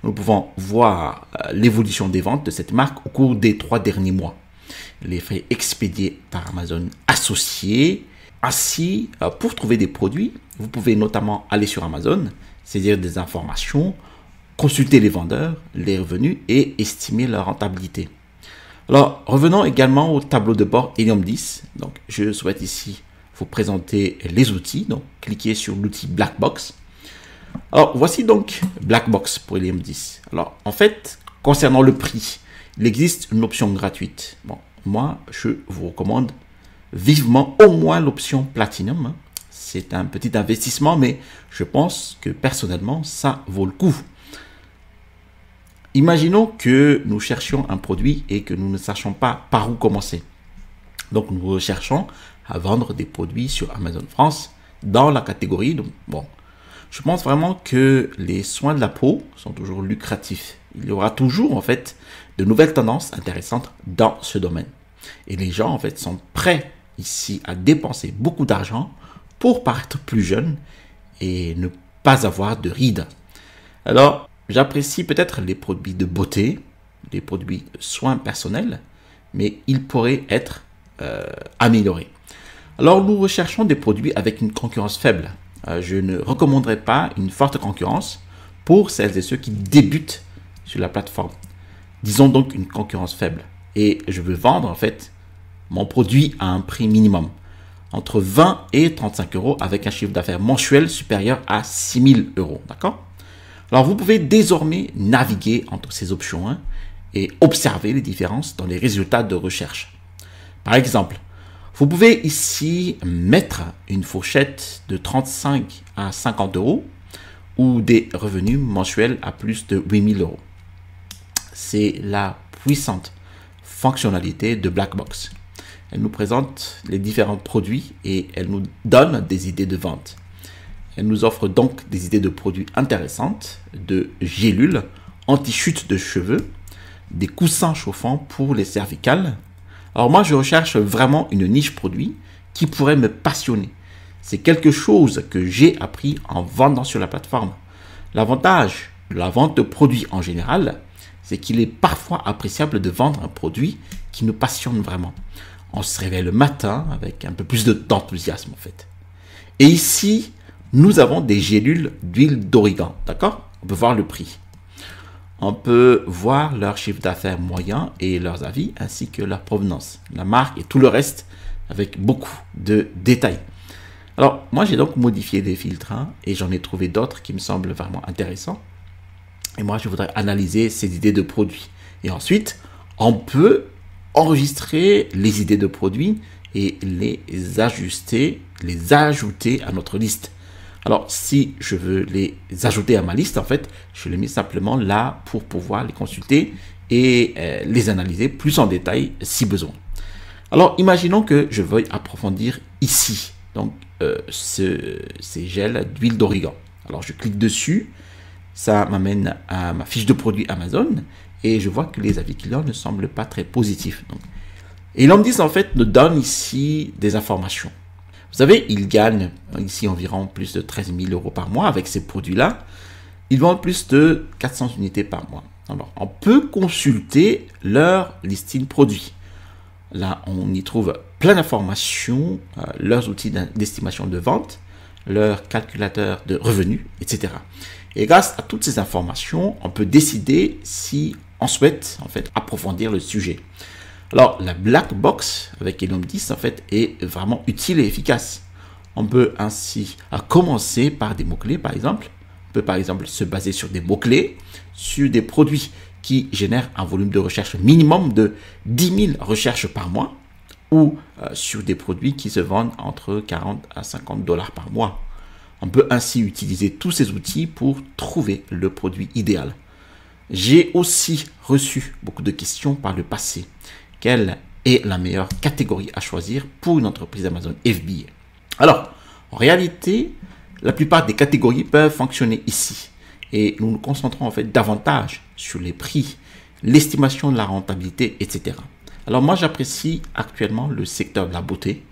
Nous pouvons voir l'évolution des ventes de cette marque au cours des 3 derniers mois. Les frais expédiés par Amazon associés. Ainsi, pour trouver des produits, vous pouvez notamment aller sur Amazon, saisir des informations, consulter les vendeurs, les revenus et estimer leur rentabilité. Alors, revenons également au tableau de bord Helium 10. Donc, je souhaite ici vous présenter les outils. Donc, cliquez sur l'outil Blackbox. Alors, voici donc Blackbox pour Helium 10. Alors, en fait, concernant le prix, il existe une option gratuite. Bon, moi, je vous recommande vivement au moins l'option Platinum. C'est un petit investissement, mais je pense que personnellement, ça vaut le coup. Imaginons que nous cherchions un produit et que nous ne sachions pas par où commencer. Donc, nous recherchons à vendre des produits sur Amazon France dans la catégorie. Donc, bon, je pense vraiment que les soins de la peau sont toujours lucratifs. Il y aura toujours, en fait, de nouvelles tendances intéressantes dans ce domaine. Et les gens, en fait, sont prêts ici à dépenser beaucoup d'argent pour paraître plus jeune et ne pas avoir de rides. Alors, j'apprécie peut-être les produits de beauté, les produits de soins personnels, mais ils pourraient être améliorés. Alors, nous recherchons des produits avec une concurrence faible. Je ne recommanderais pas une forte concurrence pour celles et ceux qui débutent sur la plateforme. Disons donc une concurrence faible. Et je veux vendre en fait mon produit à un prix minimum, entre 20 et 35 € avec un chiffre d'affaires mensuel supérieur à 6 000 €. D'accord? Alors, vous pouvez désormais naviguer entre ces options hein, et observer les différences dans les résultats de recherche. Par exemple, vous pouvez ici mettre une fourchette de 35 à 50 € ou des revenus mensuels à plus de 8 000 euros. C'est la puissante fonctionnalité de Blackbox. Elle nous présente les différents produits et elle nous donne des idées de vente. Elle nous offre donc des idées de produits intéressantes, de gélules anti-chute de cheveux, des coussins chauffants pour les cervicales. Alors moi, je recherche vraiment une niche produit qui pourrait me passionner. C'est quelque chose que j'ai appris en vendant sur la plateforme. L'avantage de la vente de produits en général, c'est qu'il est parfois appréciable de vendre un produit qui nous passionne vraiment. On se réveille le matin avec un peu plus d'enthousiasme en fait. Et ici, nous avons des gélules d'huile d'origan, d'accord? On peut voir le prix. On peut voir leur chiffre d'affaires moyen et leurs avis, ainsi que leur provenance, la marque et tout le reste avec beaucoup de détails. Alors, moi, j'ai donc modifié les filtres et j'en ai trouvé d'autres qui me semblent vraiment intéressants. Et moi, je voudrais analyser ces idées de produits. Et ensuite, on peut enregistrer les idées de produits et les ajuster, les ajouter à notre liste. Alors, si je veux les ajouter à ma liste, en fait, je les mets simplement là pour pouvoir les consulter et les analyser plus en détail si besoin. Alors, imaginons que je veuille approfondir ici, donc ces gels d'huile d'origan. Alors, je clique dessus, ça m'amène à ma fiche de produit Amazon et je vois que les avis clients ne semblent pas très positifs. Donc, et Elandis, en fait, nous donne ici des informations. Vous savez, ils gagnent ici environ plus de 13 000 euros par mois avec ces produits-là. Ils vendent plus de 400 unités par mois. Alors, on peut consulter leur listing produit. Là, on y trouve plein d'informations, leurs outils d'estimation de vente, leur calculateur de revenus, etc. Et grâce à toutes ces informations, on peut décider si on souhaite en fait approfondir le sujet. Alors, la Black Box avec Elandis en fait est vraiment utile et efficace. On peut ainsi commencer par des mots-clés par exemple. On peut par exemple se baser sur des mots-clés, sur des produits qui génèrent un volume de recherche minimum de 10 000 recherches par mois ou sur des produits qui se vendent entre 40 à 50 $ par mois. On peut ainsi utiliser tous ces outils pour trouver le produit idéal. J'ai aussi reçu beaucoup de questions par le passé. Quelle est la meilleure catégorie à choisir pour une entreprise Amazon FBA? Alors, en réalité, la plupart des catégories peuvent fonctionner ici. Et nous nous concentrons en fait davantage sur les prix, l'estimation de la rentabilité, etc. Alors moi, j'apprécie actuellement le secteur de la beauté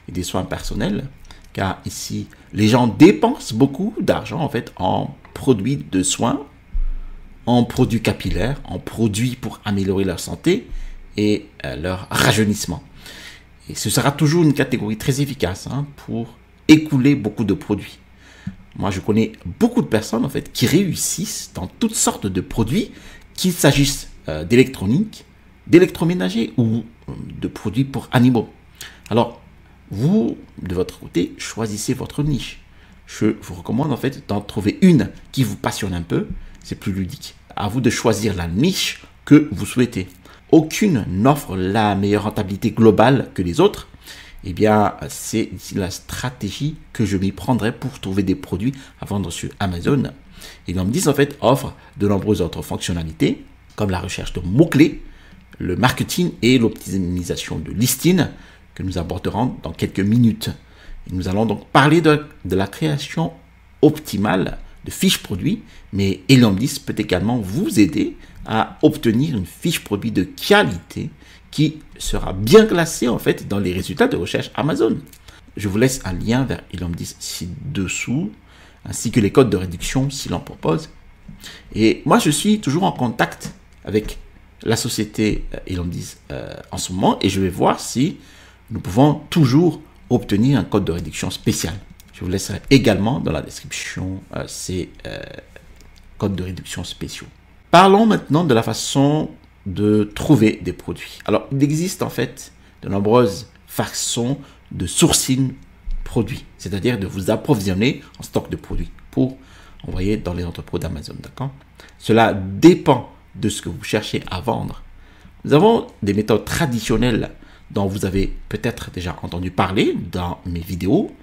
et des soins personnels, car ici, les gens dépensent beaucoup d'argent en fait en produits de soins, en produits capillaires, en produits pour améliorer leur santé et leur rajeunissement. Et ce sera toujours une catégorie très efficace pour écouler beaucoup de produits. Moi, je connais beaucoup de personnes en fait qui réussissent dans toutes sortes de produits, qu'il s'agisse d'électronique, d'électroménager ou de produits pour animaux. Alors, vous, de votre côté, choisissez votre niche. Je vous recommande en fait d'en trouver une qui vous passionne un peu. C'est plus ludique. À vous de choisir la niche que vous souhaitez. Aucune n'offre la meilleure rentabilité globale que les autres. Eh bien, c'est la stratégie que je m'y prendrai pour trouver des produits à vendre sur Amazon. Et Elandis en fait offre de nombreuses autres fonctionnalités comme la recherche de mots-clés, le marketing et l'optimisation de listing que nous aborderons dans quelques minutes. Et nous allons donc parler de la création optimale de fiches produits, mais Elandis peut également vous aider à obtenir une fiche produit de qualité qui sera bien classée en fait dans les résultats de recherche Amazon. Je vous laisse un lien vers Elandis ci-dessous, ainsi que les codes de réduction s'il en propose. Et moi, je suis toujours en contact avec la société Elandis en ce moment et je vais voir si nous pouvons toujours obtenir un code de réduction spécial. Je vous laisserai également dans la description ces codes de réduction spéciaux. Parlons maintenant de la façon de trouver des produits. Alors, il existe en fait de nombreuses façons de sourcing produits, c'est-à-dire de vous approvisionner en stock de produits pour envoyer dans les entrepôts d'Amazon, d'accord? Cela dépend de ce que vous cherchez à vendre. Nous avons des méthodes traditionnelles dont vous avez peut-être déjà entendu parler dans mes vidéos,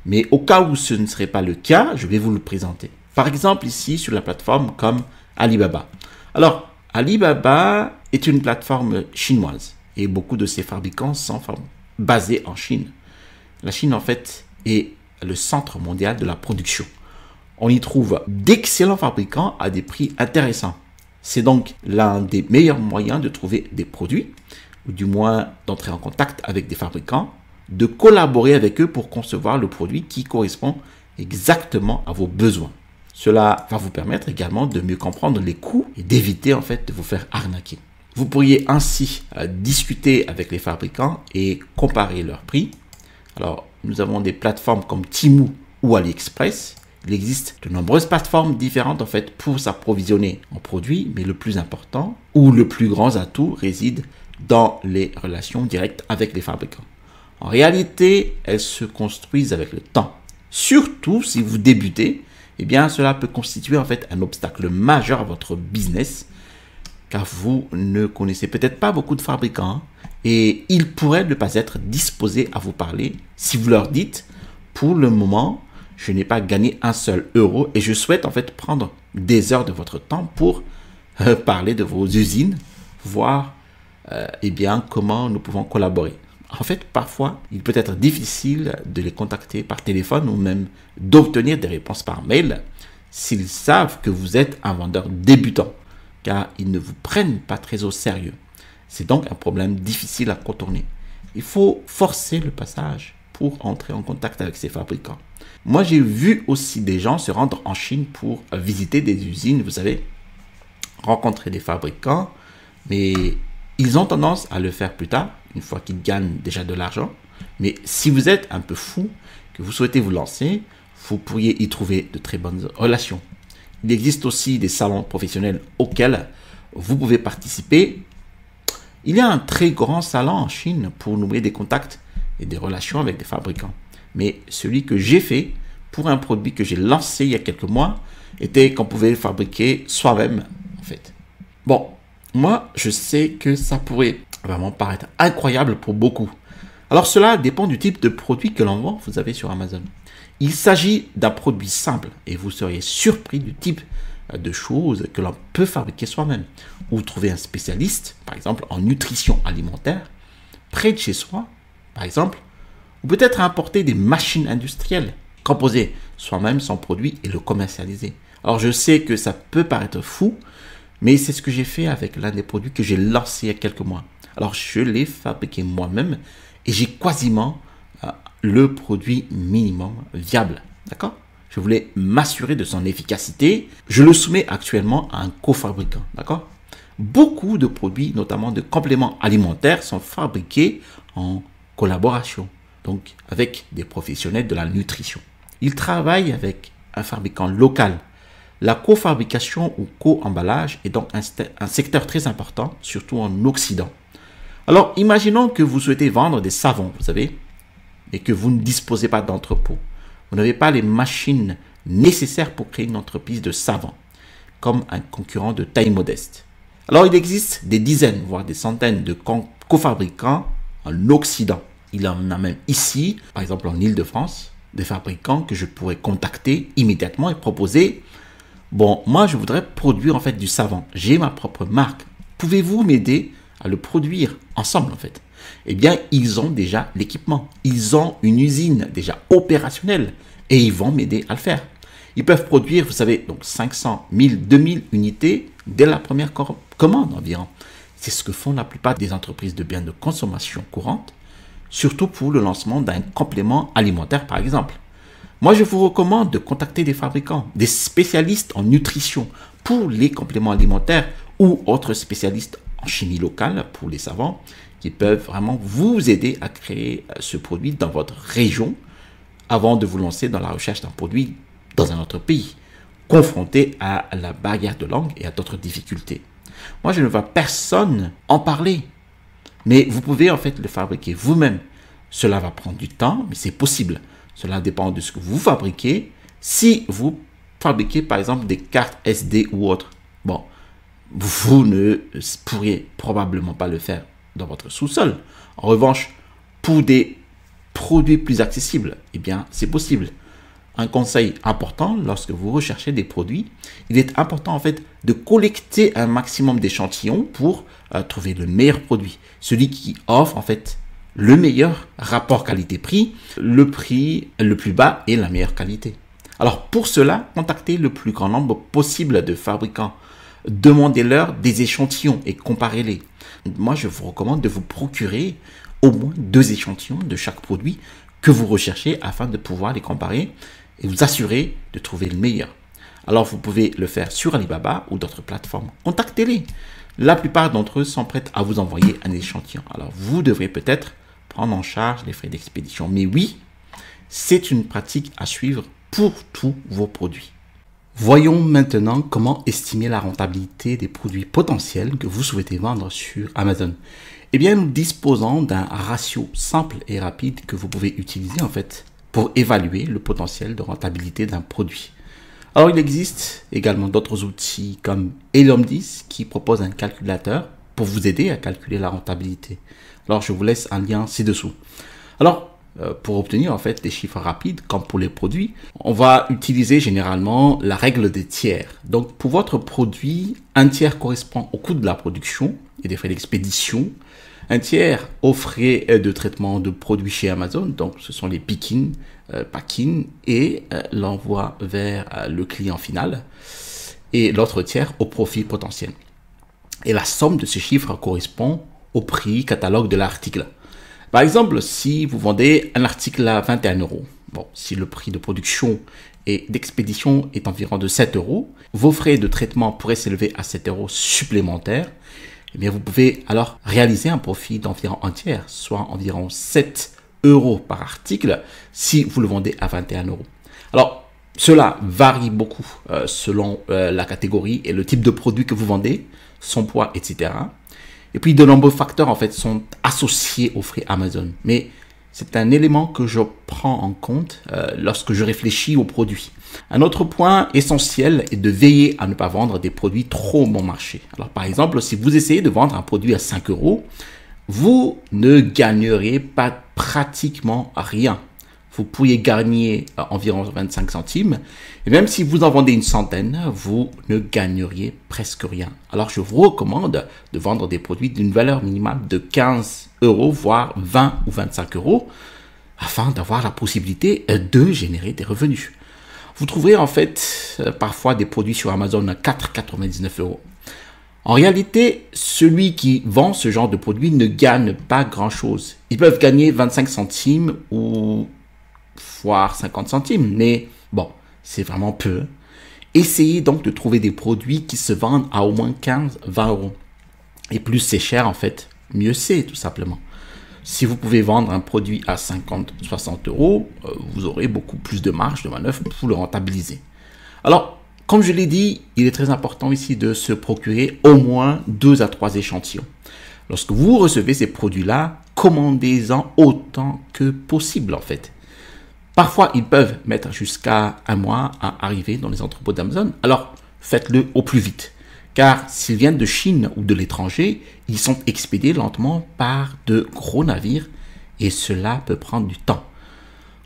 Mais au cas où ce ne serait pas le cas, je vais vous le présenter. Par exemple, ici, sur la plateforme comme Alibaba. Alors, Alibaba est une plateforme chinoise et beaucoup de ses fabricants sont basés en Chine. La Chine, en fait, est le centre mondial de la production. On y trouve d'excellents fabricants à des prix intéressants. C'est donc l'un des meilleurs moyens de trouver des produits, ou du moins d'entrer en contact avec des fabricants, de collaborer avec eux pour concevoir le produit qui correspond exactement à vos besoins. Cela va vous permettre également de mieux comprendre les coûts et d'éviter en fait de vous faire arnaquer. Vous pourriez ainsi discuter avec les fabricants et comparer leurs prix. Alors, nous avons des plateformes comme Temu ou AliExpress. Il existe de nombreuses plateformes différentes en fait pour s'approvisionner en produits, mais le plus important ou le plus grand atout réside dans les relations directes avec les fabricants. En réalité, elles se construisent avec le temps. Surtout si vous débutez, eh bien cela peut constituer en fait un obstacle majeur à votre business car vous ne connaissez peut-être pas beaucoup de fabricants et ils pourraient ne pas être disposés à vous parler si vous leur dites pour le moment je n'ai pas gagné un seul euro et je souhaite en fait prendre des heures de votre temps pour parler de vos usines, voir eh bien comment nous pouvons collaborer. En fait, parfois, il peut être difficile de les contacter par téléphone ou même d'obtenir des réponses par mail s'ils savent que vous êtes un vendeur débutant, car ils ne vous prennent pas très au sérieux. C'est donc un problème difficile à contourner. Il faut forcer le passage pour entrer en contact avec ces fabricants. Moi, j'ai vu aussi des gens se rendre en Chine pour visiter des usines, vous savez, rencontrer des fabricants, mais ils ont tendance à le faire plus tard, une fois qu'ils gagnent déjà de l'argent. Mais si vous êtes un peu fou, que vous souhaitez vous lancer, vous pourriez y trouver de très bonnes relations. Il existe aussi des salons professionnels auxquels vous pouvez participer. Il y a un très grand salon en Chine pour nouer des contacts et des relations avec des fabricants. Mais celui que j'ai fait pour un produit que j'ai lancé il y a quelques mois était qu'on pouvait le fabriquer soi-même en fait. Bon, moi je sais que ça pourrait vraiment paraître incroyable pour beaucoup. Alors cela dépend du type de produit que l'on vend, vous avez sur Amazon. Il s'agit d'un produit simple et vous seriez surpris du type de choses que l'on peut fabriquer soi-même. Ou trouver un spécialiste, par exemple en nutrition alimentaire, près de chez soi, par exemple, ou peut-être importer des machines industrielles, composer soi-même son produit et le commercialiser. Alors je sais que ça peut paraître fou, mais c'est ce que j'ai fait avec l'un des produits que j'ai lancé il y a quelques mois. Alors je l'ai fabriqué moi-même et j'ai quasiment le produit minimum viable. D'accord? Je voulais m'assurer de son efficacité. Je le soumets actuellement à un cofabricant. D'accord? Beaucoup de produits, notamment de compléments alimentaires, sont fabriqués en collaboration, donc avec des professionnels de la nutrition. Ils travaillent avec un fabricant local. La cofabrication ou co-emballage est donc un secteur très important, surtout en Occident. Alors, imaginons que vous souhaitez vendre des savons, vous savez, et que vous ne disposez pas d'entrepôt. Vous n'avez pas les machines nécessaires pour créer une entreprise de savons, comme un concurrent de taille modeste. Alors, il existe des dizaines, voire des centaines de cofabricants en Occident. Il y en a même ici, par exemple en Île-de-France, des fabricants que je pourrais contacter immédiatement et proposer « Bon, moi, je voudrais produire en fait du savon. J'ai ma propre marque. Pouvez-vous m'aider à le produire ensemble en fait ?» Eh bien, ils ont déjà l'équipement. Ils ont une usine déjà opérationnelle et ils vont m'aider à le faire. Ils peuvent produire, vous savez, donc 500, 1000, 2000 unités dès la première commande environ. C'est ce que font la plupart des entreprises de biens de consommation courante, surtout pour le lancement d'un complément alimentaire par exemple. Moi, je vous recommande de contacter des fabricants, des spécialistes en nutrition pour les compléments alimentaires ou autres spécialistes en chimie locale pour les savons qui peuvent vraiment vous aider à créer ce produit dans votre région avant de vous lancer dans la recherche d'un produit dans un autre pays, confronté à la barrière de langue et à d'autres difficultés. Moi, je ne vois personne en parler, mais vous pouvez en fait le fabriquer vous-même. Cela va prendre du temps, mais c'est possible. Cela dépend de ce que vous fabriquez. Si vous fabriquez par exemple des cartes SD ou autres, bon, vous ne pourriez probablement pas le faire dans votre sous-sol. En revanche, pour des produits plus accessibles? Eh bien, c'est possible. Un conseil important lorsque vous recherchez des produits, il est important en fait de collecter un maximum d'échantillons pour trouver le meilleur produit. Celui qui offre en fait le meilleur rapport qualité-prix, le prix le plus bas et la meilleure qualité. Alors pour cela, contactez le plus grand nombre possible de fabricants. Demandez-leur des échantillons et comparez-les. Moi, je vous recommande de vous procurer au moins 2 échantillons de chaque produit que vous recherchez afin de pouvoir les comparer et vous assurer de trouver le meilleur. Alors, vous pouvez le faire sur Alibaba ou d'autres plateformes. Contactez-les. La plupart d'entre eux sont prêts à vous envoyer un échantillon. Alors, vous devrez peut-être prendre en charge les frais d'expédition. Mais oui, c'est une pratique à suivre pour tous vos produits. Voyons maintenant comment estimer la rentabilité des produits potentiels que vous souhaitez vendre sur Amazon. Eh bien, nous disposons d'un ratio simple et rapide que vous pouvez utiliser en fait pour évaluer le potentiel de rentabilité d'un produit. Alors, il existe également d'autres outils comme Helium10 qui propose un calculateur pour vous aider à calculer la rentabilité. Alors, je vous laisse un lien ci-dessous. Alors, pour obtenir en fait des chiffres rapides, comme pour les produits, on va utiliser généralement la règle des tiers. Donc, pour votre produit, un tiers correspond au coût de la production et des frais d'expédition. Un tiers aux frais de traitement de produits chez Amazon, donc ce sont les picking, packing et l'envoi vers le client final. Et l'autre tiers au profit potentiel. Et la somme de ces chiffres correspond au prix catalogue de l'article. Par exemple, si vous vendez un article à 21 €, bon, si le prix de production et d'expédition est environ de 7 €, vos frais de traitement pourraient s'élever à 7 € supplémentaires. Eh bien, vous pouvez alors réaliser un profit d'environ un tiers, soit environ 7 € par article si vous le vendez à 21 €. Alors, cela varie beaucoup selon la catégorie et le type de produit que vous vendez, son poids, etc. Et puis, de nombreux facteurs en fait sont associés aux frais Amazon. Mais c'est un élément que je prends en compte lorsque je réfléchis aux produits. Un autre point essentiel est de veiller à ne pas vendre des produits trop bon marché. Alors, par exemple, si vous essayez de vendre un produit à 5 €, vous ne gagnerez pas pratiquement rien. Vous pourriez gagner environ 25 centimes. Et même si vous en vendez une centaine, vous ne gagneriez presque rien. Alors, je vous recommande de vendre des produits d'une valeur minimale de 15 €, voire 20 ou 25 € afin d'avoir la possibilité de générer des revenus. Vous trouverez en fait parfois des produits sur Amazon à 4,99 €. En réalité, celui qui vend ce genre de produit ne gagne pas grand-chose. Ils peuvent gagner 25 centimes ou voire 50 centimes, mais bon, c'est vraiment peu. Essayez donc de trouver des produits qui se vendent à au moins 15-20 €. Et plus c'est cher en fait, mieux c'est tout simplement. Si vous pouvez vendre un produit à 50-60 €, vous aurez beaucoup plus de marge de manœuvre pour le rentabiliser. Alors, comme je l'ai dit, il est très important ici de se procurer au moins 2 à 3 échantillons. Lorsque vous recevez ces produits-là, commandez-en autant que possible en fait. Parfois, ils peuvent mettre jusqu'à 1 mois à arriver dans les entrepôts d'Amazon. Alors, faites-le au plus vite. Car s'ils viennent de Chine ou de l'étranger, ils sont expédiés lentement par de gros navires et cela peut prendre du temps.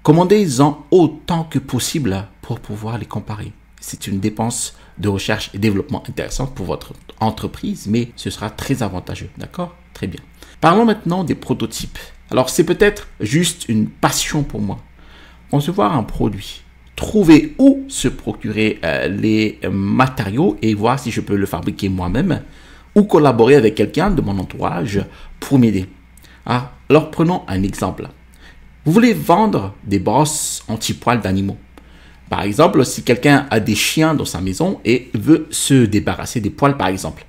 Commandez-en autant que possible pour pouvoir les comparer. C'est une dépense de recherche et développement intéressante pour votre entreprise, mais ce sera très avantageux, d'accord? Très bien. Parlons maintenant des prototypes. Alors, c'est peut-être juste une passion pour moi. Concevoir un produit, trouver où se procurer les matériaux et voir si je peux le fabriquer moi-même ou collaborer avec quelqu'un de mon entourage pour m'aider. Alors prenons un exemple. Vous voulez vendre des brosses anti-poils d'animaux. Par exemple, si quelqu'un a des chiens dans sa maison et veut se débarrasser des poils par exemple.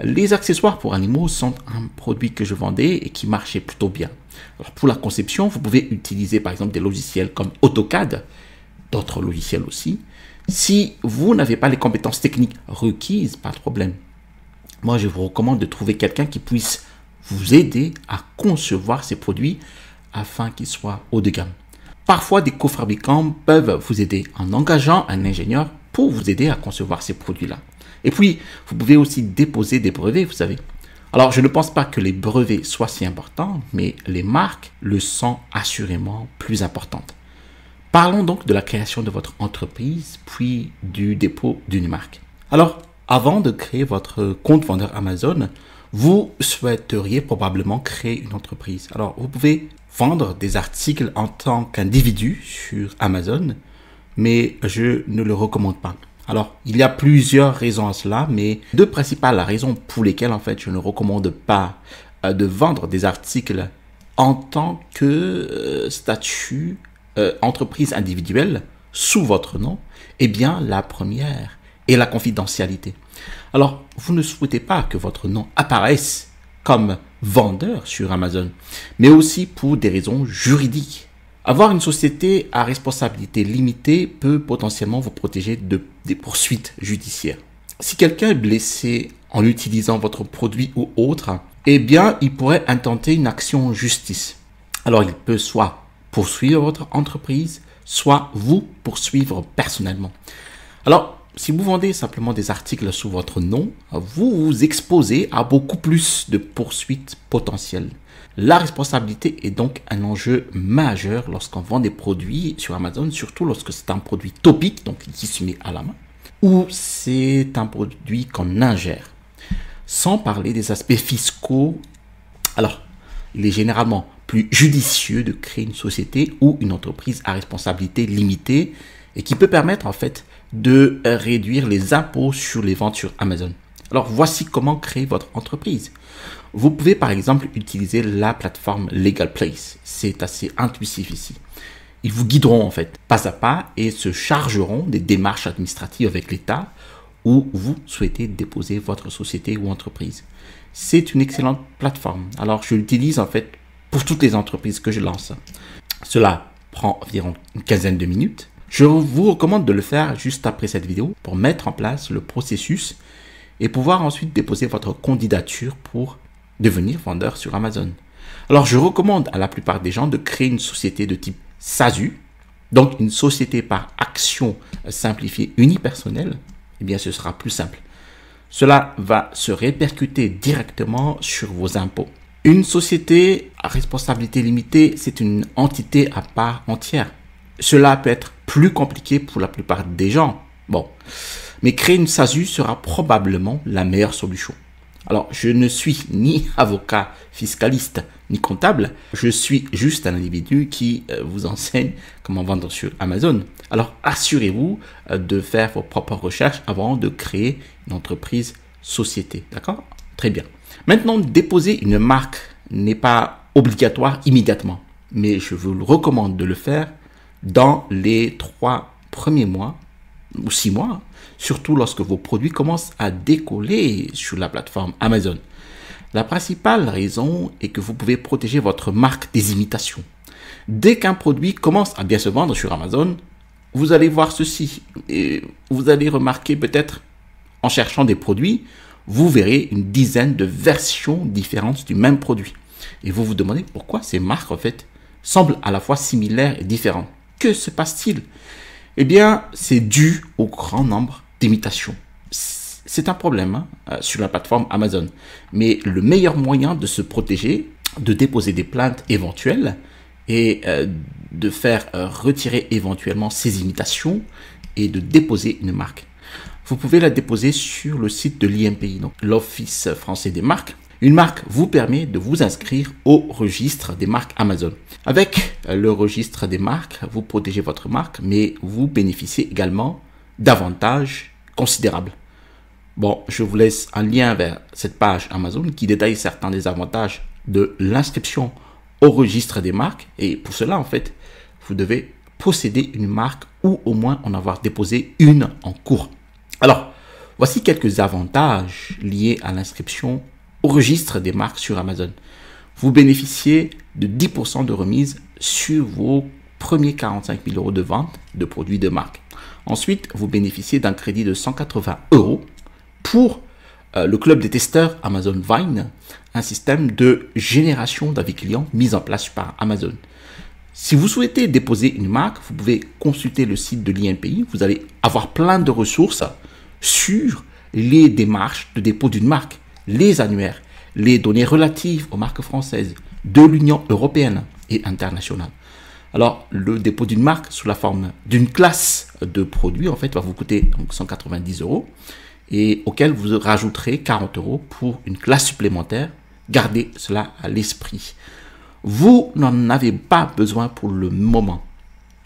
Les accessoires pour animaux sont un produit que je vendais et qui marchait plutôt bien. Alors pour la conception, vous pouvez utiliser par exemple des logiciels comme AutoCAD, d'autres logiciels aussi. Si vous n'avez pas les compétences techniques requises, pas de problème. Moi, je vous recommande de trouver quelqu'un qui puisse vous aider à concevoir ces produits afin qu'ils soient haut de gamme. Parfois, des cofabricants peuvent vous aider en engageant un ingénieur pour vous aider à concevoir ces produits-là. Et puis, vous pouvez aussi déposer des brevets, vous savez. Alors, je ne pense pas que les brevets soient si importants, mais les marques le sont assurément plus importantes. Parlons donc de la création de votre entreprise, puis du dépôt d'une marque. Alors, avant de créer votre compte vendeur Amazon, vous souhaiteriez probablement créer une entreprise. Alors, vous pouvez vendre des articles en tant qu'individu sur Amazon, mais je ne le recommande pas. Alors, il y a plusieurs raisons à cela, mais deux principales raisons pour lesquelles, en fait, je ne recommande pas de vendre des articles en tant que statut entreprise individuelle sous votre nom. Eh bien, la première est la confidentialité. Alors, vous ne souhaitez pas que votre nom apparaisse comme vendeur sur Amazon, mais aussi pour des raisons juridiques. Avoir une société à responsabilité limitée peut potentiellement vous protéger des poursuites judiciaires. Si quelqu'un est blessé en utilisant votre produit ou autre, eh bien, il pourrait intenter une action en justice. Alors, il peut soit poursuivre votre entreprise, soit vous poursuivre personnellement. Alors, si vous vendez simplement des articles sous votre nom, vous vous exposez à beaucoup plus de poursuites potentielles. La responsabilité est donc un enjeu majeur lorsqu'on vend des produits sur Amazon, surtout lorsque c'est un produit topique, donc qui se met à la main, ou c'est un produit qu'on ingère. Sans parler des aspects fiscaux, alors il est généralement plus judicieux de créer une société ou une entreprise à responsabilité limitée et qui peut permettre en fait de réduire les impôts sur les ventes sur Amazon. Alors, voici comment créer votre entreprise. Vous pouvez par exemple utiliser la plateforme Legal Place. C'est assez intuitif ici. Ils vous guideront en fait pas à pas et se chargeront des démarches administratives avec l'État où vous souhaitez déposer votre société ou entreprise. C'est une excellente plateforme. Alors, je l'utilise en fait pour toutes les entreprises que je lance. Cela prend environ une quinzaine de minutes. Je vous recommande de le faire juste après cette vidéo pour mettre en place le processus et pouvoir ensuite déposer votre candidature pour devenir vendeur sur Amazon. Alors, je recommande à la plupart des gens de créer une société de type SASU, donc une société par action simplifiée unipersonnelle. Eh bien, ce sera plus simple. Cela va se répercuter directement sur vos impôts. Une société à responsabilité limitée, c'est une entité à part entière. Cela peut être plus compliqué pour la plupart des gens. Bon, mais créer une SASU sera probablement la meilleure solution. Alors, je ne suis ni avocat fiscaliste ni comptable. Je suis juste un individu qui vous enseigne comment vendre sur Amazon. Alors, assurez-vous de faire vos propres recherches avant de créer une entreprise société. D'accord? Très bien. Maintenant, déposer une marque n'est pas obligatoire immédiatement, mais je vous le recommande de le faire dans les 3 premiers mois ou 6 mois, surtout lorsque vos produits commencent à décoller sur la plateforme Amazon. La principale raison est que vous pouvez protéger votre marque des imitations. Dès qu'un produit commence à bien se vendre sur Amazon, vous allez voir ceci et vous allez remarquer peut-être en cherchant des produits, vous verrez une dizaine de versions différentes du même produit. Et vous vous demandez pourquoi ces marques en fait semblent à la fois similaires et différentes. Que se passe-t-il? Eh bien, c'est dû au grand nombre d'imitations. C'est un problème sur la plateforme Amazon. Mais le meilleur moyen de se protéger, de déposer des plaintes éventuelles et de faire retirer éventuellement ces imitations et de déposer une marque. Vous pouvez la déposer sur le site de l'IMPI, donc l'Office français des marques. Une marque vous permet de vous inscrire au registre des marques Amazon. Avec le registre des marques, vous protégez votre marque, mais vous bénéficiez également d'avantages considérables. Bon, je vous laisse un lien vers cette page Amazon qui détaille certains des avantages de l'inscription au registre des marques. Et pour cela, en fait, vous devez posséder une marque ou au moins en avoir déposé une en cours. Alors, voici quelques avantages liés à l'inscription au registre des marques sur Amazon. Vous bénéficiez de 10% de remise sur vos premiers 45 000 € de vente de produits de marque. Ensuite, vous bénéficiez d'un crédit de 180 € pour le club des testeurs Amazon Vine, un système de génération d'avis clients mis en place par Amazon. Si vous souhaitez déposer une marque, vous pouvez consulter le site de l'INPI. Vous allez avoir plein de ressources sur les démarches de dépôt d'une marque, les annuaires, les données relatives aux marques françaises de l'Union européenne et internationale. Alors, le dépôt d'une marque sous la forme d'une classe de produits, en fait, va vous coûter donc 190 € et auquel vous rajouterez 40 € pour une classe supplémentaire. Gardez cela à l'esprit. Vous n'en avez pas besoin pour le moment,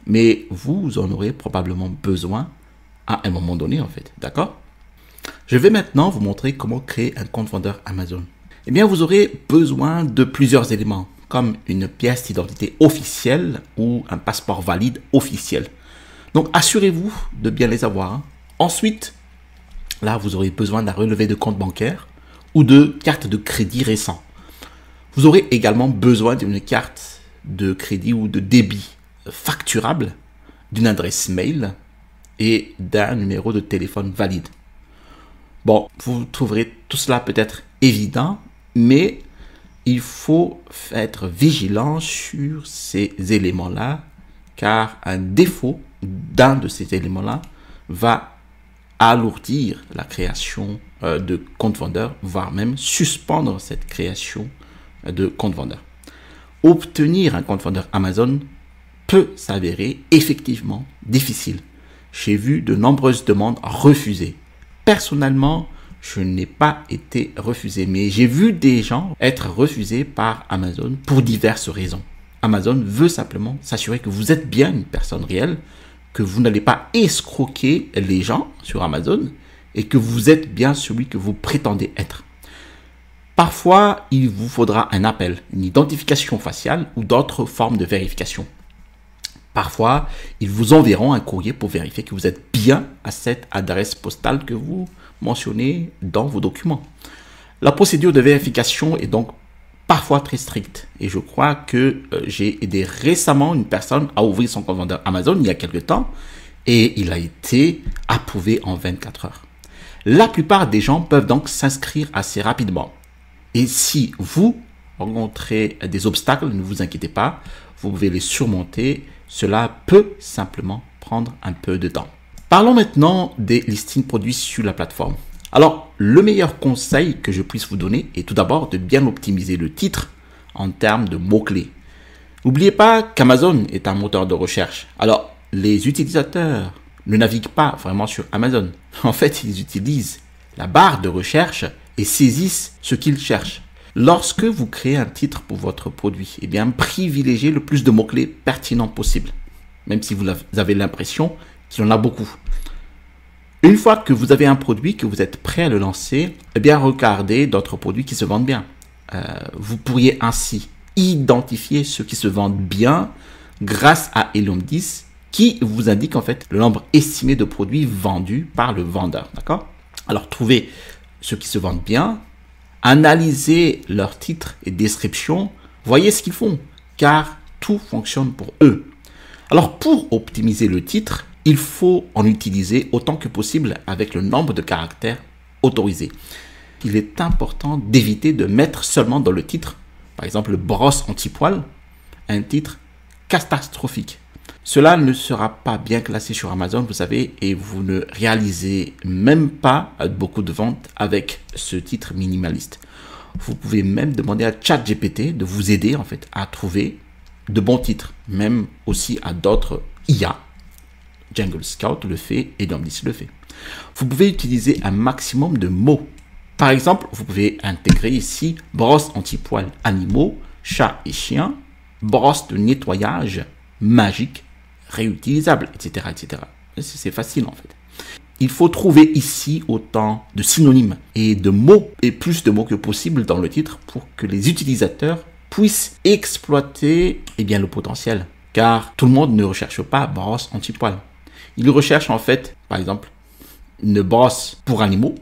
mais vous en aurez probablement besoin à un moment donné, en fait. D'accord? Je vais maintenant vous montrer comment créer un compte vendeur Amazon. Eh bien, vous aurez besoin de plusieurs éléments, comme une pièce d'identité officielle ou un passeport valide officiel. Donc, assurez-vous de bien les avoir, hein. Ensuite, là, vous aurez besoin d'un relevé de compte bancaire ou de carte de crédit récent. Vous aurez également besoin d'une carte de crédit ou de débit facturable, d'une adresse mail et d'un numéro de téléphone valide. Bon, vous trouverez tout cela peut-être évident, mais il faut être vigilant sur ces éléments-là, car un défaut d'un de ces éléments-là va alourdir la création de compte vendeur, voire même suspendre cette création de compte vendeur. Obtenir un compte vendeur Amazon peut s'avérer effectivement difficile. J'ai vu de nombreuses demandes refusées. Personnellement, je n'ai pas été refusé, mais j'ai vu des gens être refusés par Amazon pour diverses raisons. Amazon veut simplement s'assurer que vous êtes bien une personne réelle, que vous n'allez pas escroquer les gens sur Amazon et que vous êtes bien celui que vous prétendez être. Parfois, il vous faudra un appel, une identification faciale ou d'autres formes de vérification. Parfois, ils vous enverront un courrier pour vérifier que vous êtes bien à cette adresse postale que vous mentionnez dans vos documents. La procédure de vérification est donc parfois très stricte. Et je crois que j'ai aidé récemment une personne à ouvrir son compte vendeur Amazon il y a quelques temps et il a été approuvé en 24 heures. La plupart des gens peuvent donc s'inscrire assez rapidement. Et si vous rencontrez des obstacles, ne vous inquiétez pas, vous pouvez les surmonter. Cela peut simplement prendre un peu de temps. Parlons maintenant des listings produits sur la plateforme. Alors, le meilleur conseil que je puisse vous donner est tout d'abord de bien optimiser le titre en termes de mots-clés. N'oubliez pas qu'Amazon est un moteur de recherche. Alors, les utilisateurs ne naviguent pas vraiment sur Amazon. En fait, ils utilisent la barre de recherche et saisissent ce qu'ils cherchent. Lorsque vous créez un titre pour votre produit, eh bien, privilégiez le plus de mots-clés pertinents possible, même si vous avez l'impression qu'il y en a beaucoup. Une fois que vous avez un produit, que vous êtes prêt à le lancer, eh bien, regardez d'autres produits qui se vendent bien. Vous pourriez ainsi identifier ceux qui se vendent bien grâce à Helium 10 qui vous indique en fait le nombre estimé de produits vendus par le vendeur. D'accord? Alors, trouvez ceux qui se vendent bien, analysez leurs titres et descriptions, voyez ce qu'ils font, car tout fonctionne pour eux. Alors, pour optimiser le titre, il faut en utiliser autant que possible avec le nombre de caractères autorisés. Il est important d'éviter de mettre seulement dans le titre, par exemple, brosse anti-poil, un titre catastrophique. Cela ne sera pas bien classé sur Amazon, vous savez, et vous ne réalisez même pas beaucoup de ventes avec ce titre minimaliste. Vous pouvez même demander à ChatGPT de vous aider en fait à trouver de bons titres, même aussi à d'autres IA. Jungle Scout le fait et Helium 10 le fait. Vous pouvez utiliser un maximum de mots. Par exemple, vous pouvez intégrer ici brosse anti-poil animaux, chat et chien, brosse de nettoyage magique, réutilisable, etc. etc. C'est facile en fait. Il faut trouver ici autant de synonymes et de mots, et plus de mots que possible dans le titre pour que les utilisateurs puissent exploiter le potentiel. Car tout le monde ne recherche pas brosse anti-poil. Ils recherchent en fait, par exemple, une brosse pour animaux,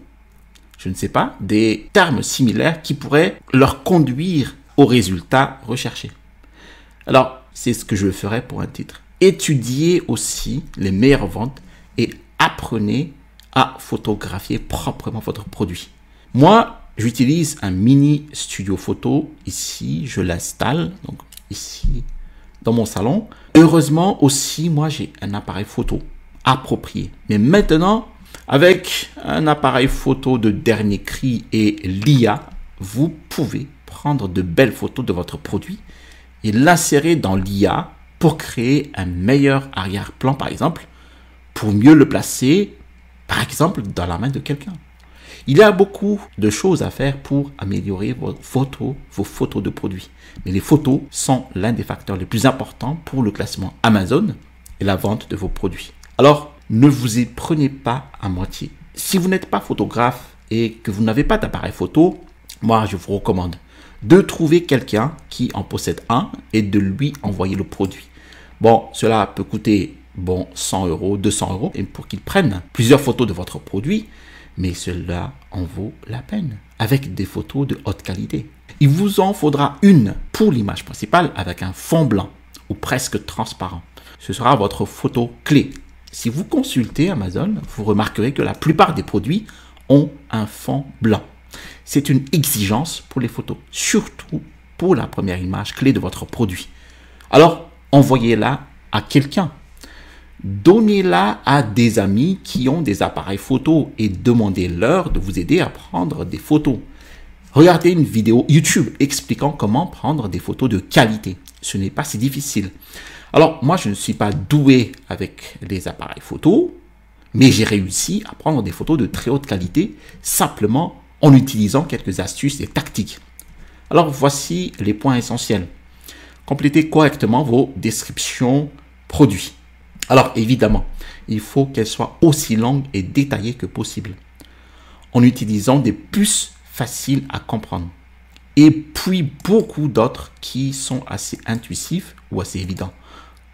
je ne sais pas, des termes similaires qui pourraient leur conduire au résultat recherché. Alors, c'est ce que je ferai pour un titre. Étudiez aussi les meilleures ventes et apprenez à photographier proprement votre produit. Moi, j'utilise un mini studio photo. Ici, je l'installe, donc ici, dans mon salon. Heureusement aussi, moi, j'ai un appareil photo approprié. Mais maintenant, avec un appareil photo de dernier cri et l'IA, vous pouvez prendre de belles photos de votre produit et l'insérer dans l'IA pour créer un meilleur arrière-plan, par exemple, pour mieux le placer, par exemple, dans la main de quelqu'un. Il y a beaucoup de choses à faire pour améliorer vos photos de produits. Mais les photos sont l'un des facteurs les plus importants pour le classement Amazon et la vente de vos produits. Alors, ne vous y prenez pas à moitié. Si vous n'êtes pas photographe et que vous n'avez pas d'appareil photo, moi, je vous recommande de trouver quelqu'un qui en possède un et de lui envoyer le produit. Bon, cela peut coûter 100 €, 200 € et pour qu'il prenne plusieurs photos de votre produit, mais cela en vaut la peine avec des photos de haute qualité. Il vous en faudra une pour l'image principale avec un fond blanc ou presque transparent. Ce sera votre photo clé. Si vous consultez Amazon, vous remarquerez que la plupart des produits ont un fond blanc. C'est une exigence pour les photos, surtout pour la première image clé de votre produit. Alors, envoyez-la à quelqu'un. Donnez-la à des amis qui ont des appareils photo et demandez-leur de vous aider à prendre des photos. Regardez une vidéo YouTube expliquant comment prendre des photos de qualité. Ce n'est pas si difficile. Alors, moi, je ne suis pas doué avec les appareils photo, mais j'ai réussi à prendre des photos de très haute qualité simplement en utilisant quelques astuces et tactiques. Alors, voici les points essentiels. Complétez correctement vos descriptions produits. Alors, évidemment, il faut qu'elles soient aussi longues et détaillées que possible, en utilisant des puces faciles à comprendre. Et puis, beaucoup d'autres qui sont assez intuitifs ou assez évidents,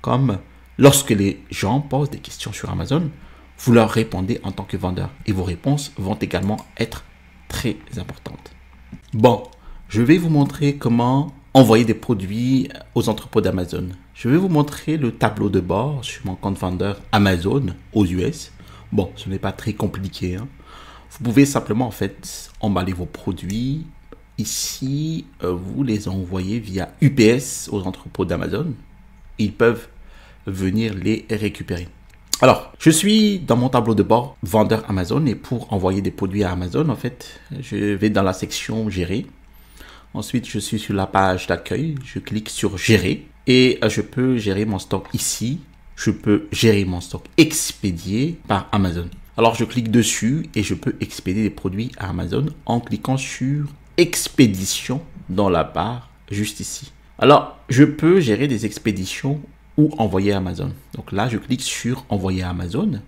comme lorsque les gens posent des questions sur Amazon, vous leur répondez en tant que vendeur et vos réponses vont également être très importantes. Bon, je vais vous montrer comment envoyer des produits aux entrepôts d'Amazon. Je vais vous montrer le tableau de bord sur mon compte vendeur Amazon aux US. Bon, ce n'est pas très compliqué, hein. Vous pouvez simplement en fait emballer vos produits. Ici, vous les envoyez via UPS aux entrepôts d'Amazon. Ils peuvent venir les récupérer. Alors, je suis dans mon tableau de bord vendeur Amazon et pour envoyer des produits à Amazon, en fait, je vais dans la section gérer. Ensuite, je suis sur la page d'accueil. Je clique sur gérer et je peux gérer mon stock ici. Je peux gérer mon stock expédié par Amazon. Alors, je clique dessus et je peux expédier des produits à Amazon en cliquant sur expédition dans la barre juste ici. Alors, je peux gérer des expéditions ou envoyer à Amazon. Donc là, je clique sur envoyer à Amazon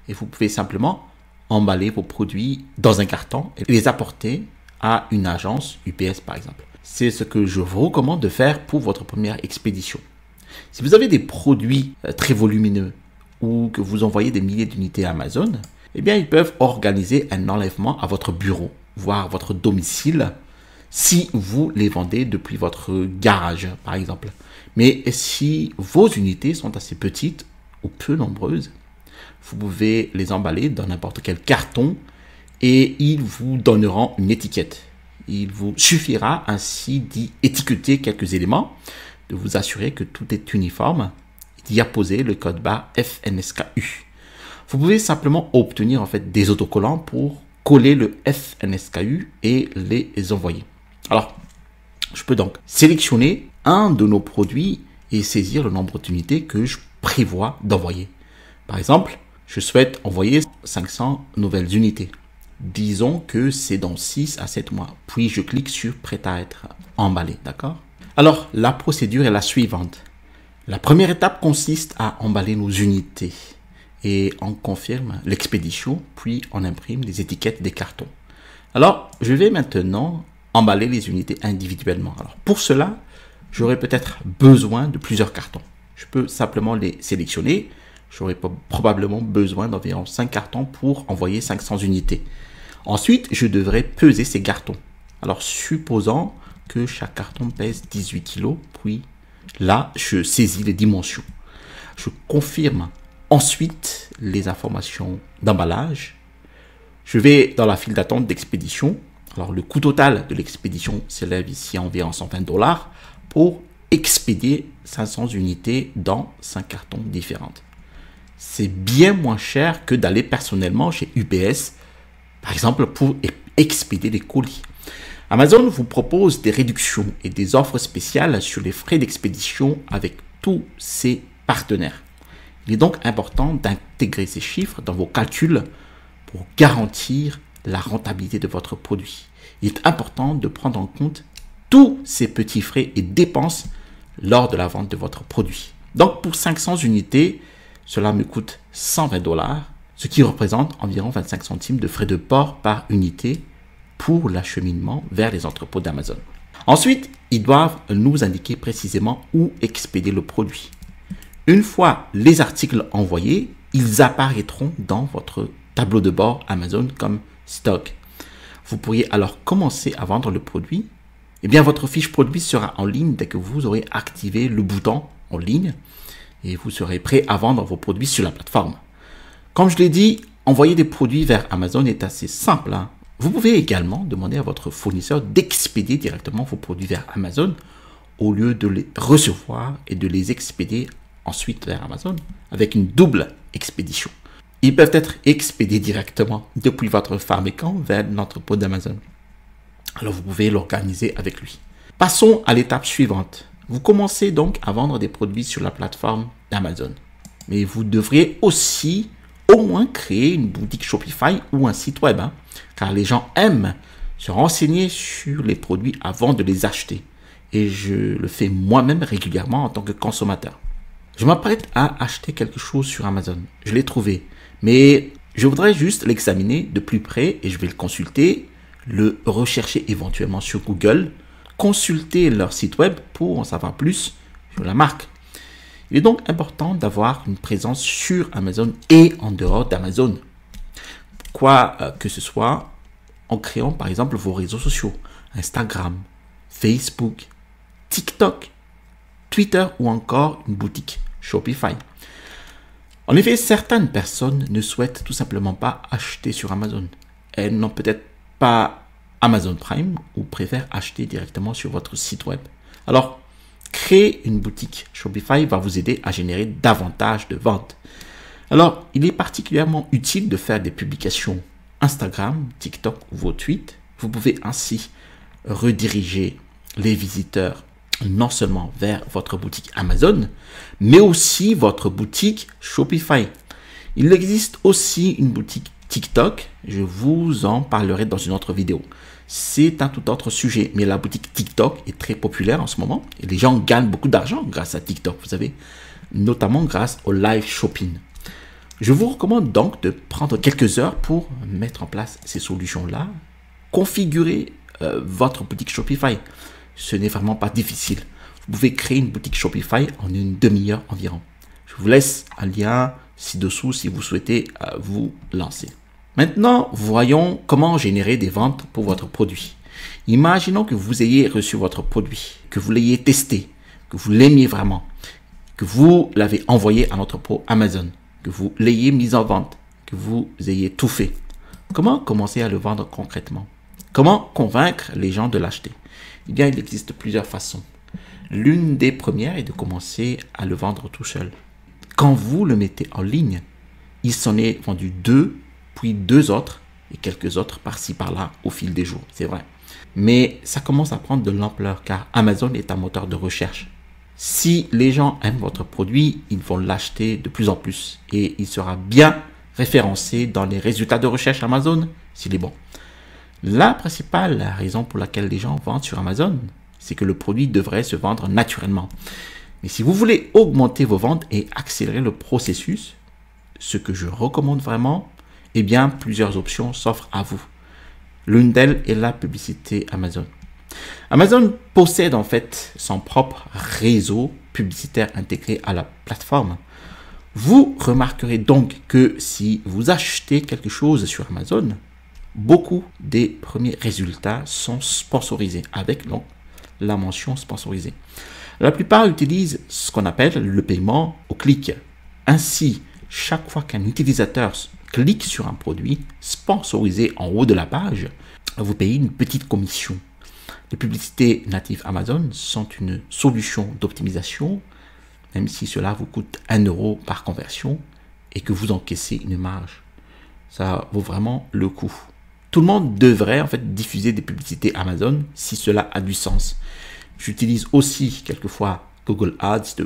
et vous pouvez simplement emballer vos produits dans un carton et les apporter à une agence UPS par exemple. C'est ce que je vous recommande de faire pour votre première expédition. Si vous avez des produits très volumineux ou que vous envoyez des milliers d'unités à Amazon, eh bien ils peuvent organiser un enlèvement à votre bureau, voire votre domicile, si vous les vendez depuis votre garage par exemple. Mais si vos unités sont assez petites ou peu nombreuses, vous pouvez les emballer dans n'importe quel carton et ils vous donneront une étiquette. Il vous suffira ainsi d'y étiqueter quelques éléments, de vous assurer que tout est uniforme et d'y apposer le code barre FNSKU. Vous pouvez simplement obtenir en fait des autocollants pour coller le FNSKU et les envoyer. Alors, je peux donc sélectionner un de nos produits et saisir le nombre d'unités que je prévois d'envoyer. Par exemple, je souhaite envoyer 500 nouvelles unités. Disons que c'est dans 6 à 7 mois. Puis je clique sur prêt à être emballé, d'accord? Alors, la procédure est la suivante. La première étape consiste à emballer nos unités et on confirme l'expédition, puis on imprime les étiquettes des cartons. Alors, je vais maintenant emballer les unités individuellement. Alors, pour cela, j'aurai peut-être besoin de plusieurs cartons. Je peux simplement les sélectionner. J'aurai probablement besoin d'environ 5 cartons pour envoyer 500 unités. Ensuite, je devrais peser ces cartons. Alors, supposons que chaque carton pèse 18 kg, puis là, je saisis les dimensions. Je confirme ensuite les informations d'emballage. Je vais dans la file d'attente d'expédition. Alors, le coût total de l'expédition s'élève ici à environ 120 $ pour expédier 500 unités dans 5 cartons différentes. C'est bien moins cher que d'aller personnellement chez UPS, par exemple, pour expédier des colis. Amazon vous propose des réductions et des offres spéciales sur les frais d'expédition avec tous ses partenaires. Il est donc important d'intégrer ces chiffres dans vos calculs pour garantir la rentabilité de votre produit. Il est important de prendre en compte tous ces petits frais et dépenses lors de la vente de votre produit. Donc pour 500 unités, cela me coûte 120 $, ce qui représente environ 25 centimes de frais de port par unité pour l'acheminement vers les entrepôts d'Amazon. Ensuite, ils doivent nous indiquer précisément où expédier le produit. Une fois les articles envoyés, ils apparaîtront dans votre tableau de bord Amazon comme stock. Vous pourriez alors commencer à vendre le produit. Eh bien, votre fiche produit sera en ligne dès que vous aurez activé le bouton en ligne et vous serez prêt à vendre vos produits sur la plateforme. Comme je l'ai dit, envoyer des produits vers Amazon est assez simple. Vous pouvez également demander à votre fournisseur d'expédier directement vos produits vers Amazon au lieu de les recevoir et de les expédier ensuite vers Amazon avec une double expédition. Ils peuvent être expédiés directement depuis votre fabricant vers l'entrepôt d'Amazon. Alors vous pouvez l'organiser avec lui. Passons à l'étape suivante. Vous commencez donc à vendre des produits sur la plateforme d'Amazon. Mais vous devriez aussi au moins créer une boutique Shopify ou un site web, car les gens aiment se renseigner sur les produits avant de les acheter. Et je le fais moi-même régulièrement en tant que consommateur. Je m'apprête à acheter quelque chose sur Amazon. Je l'ai trouvé, mais je voudrais juste l'examiner de plus près et je vais le consulter, le rechercher éventuellement sur Google, consulter leur site web pour en savoir plus sur la marque. Il est donc important d'avoir une présence sur Amazon et en dehors d'Amazon. Quoi que ce soit, en créant par exemple vos réseaux sociaux, Instagram, Facebook, TikTok, Twitter ou encore une boutique Shopify. En effet, certaines personnes ne souhaitent tout simplement pas acheter sur Amazon. Elles n'ont peut-être pas Amazon Prime ou préfèrent acheter directement sur votre site web. Alors, créer une boutique Shopify va vous aider à générer davantage de ventes. Alors, il est particulièrement utile de faire des publications Instagram, TikTok ou vos tweets. Vous pouvez ainsi rediriger les visiteurs non seulement vers votre boutique Amazon, mais aussi votre boutique Shopify. Il existe aussi une boutique TikTok. Je vous en parlerai dans une autre vidéo. C'est un tout autre sujet, mais la boutique TikTok est très populaire en ce moment et les gens gagnent beaucoup d'argent grâce à TikTok, vous savez, notamment grâce au live shopping. Je vous recommande donc de prendre quelques heures pour mettre en place ces solutions-là, configurer votre boutique Shopify. Ce n'est vraiment pas difficile. Vous pouvez créer une boutique Shopify en une demi-heure environ. Je vous laisse un lien ci-dessous si vous souhaitez vous lancer. Maintenant, voyons comment générer des ventes pour votre produit. Imaginons que vous ayez reçu votre produit, que vous l'ayez testé, que vous l'aimiez vraiment, que vous l'avez envoyé à l'entrepôt Amazon, que vous l'ayez mis en vente, que vous ayez tout fait. Comment commencer à le vendre concrètement? Comment convaincre les gens de l'acheter? Eh bien, il existe plusieurs façons. L'une des premières est de commencer à le vendre tout seul. Quand vous le mettez en ligne, il s'en est vendu 2, puis 2 autres et quelques autres par-ci par-là au fil des jours, c'est vrai. Mais ça commence à prendre de l'ampleur car Amazon est un moteur de recherche. Si les gens aiment votre produit, ils vont l'acheter de plus en plus et il sera bien référencé dans les résultats de recherche Amazon s'il est bon. La principale raison pour laquelle les gens vendent sur Amazon, c'est que le produit devrait se vendre naturellement. Mais si vous voulez augmenter vos ventes et accélérer le processus, ce que je recommande vraiment, eh bien, plusieurs options s'offrent à vous. L'une d'elles est la publicité Amazon. Amazon possède en fait son propre réseau publicitaire intégré à la plateforme. Vous remarquerez donc que si vous achetez quelque chose sur Amazon, beaucoup des premiers résultats sont sponsorisés avec donc la mention sponsorisée. La plupart utilisent ce qu'on appelle le paiement au clic. Ainsi, chaque fois qu'un utilisateur clique sur un produit sponsorisé en haut de la page, vous payez une petite commission. Les publicités natives Amazon sont une solution d'optimisation, même si cela vous coûte 1 € par conversion et que vous encaissez une marge. Ça vaut vraiment le coup. Tout le monde devrait en fait diffuser des publicités Amazon si cela a du sens. J'utilise aussi quelquefois Google Ads.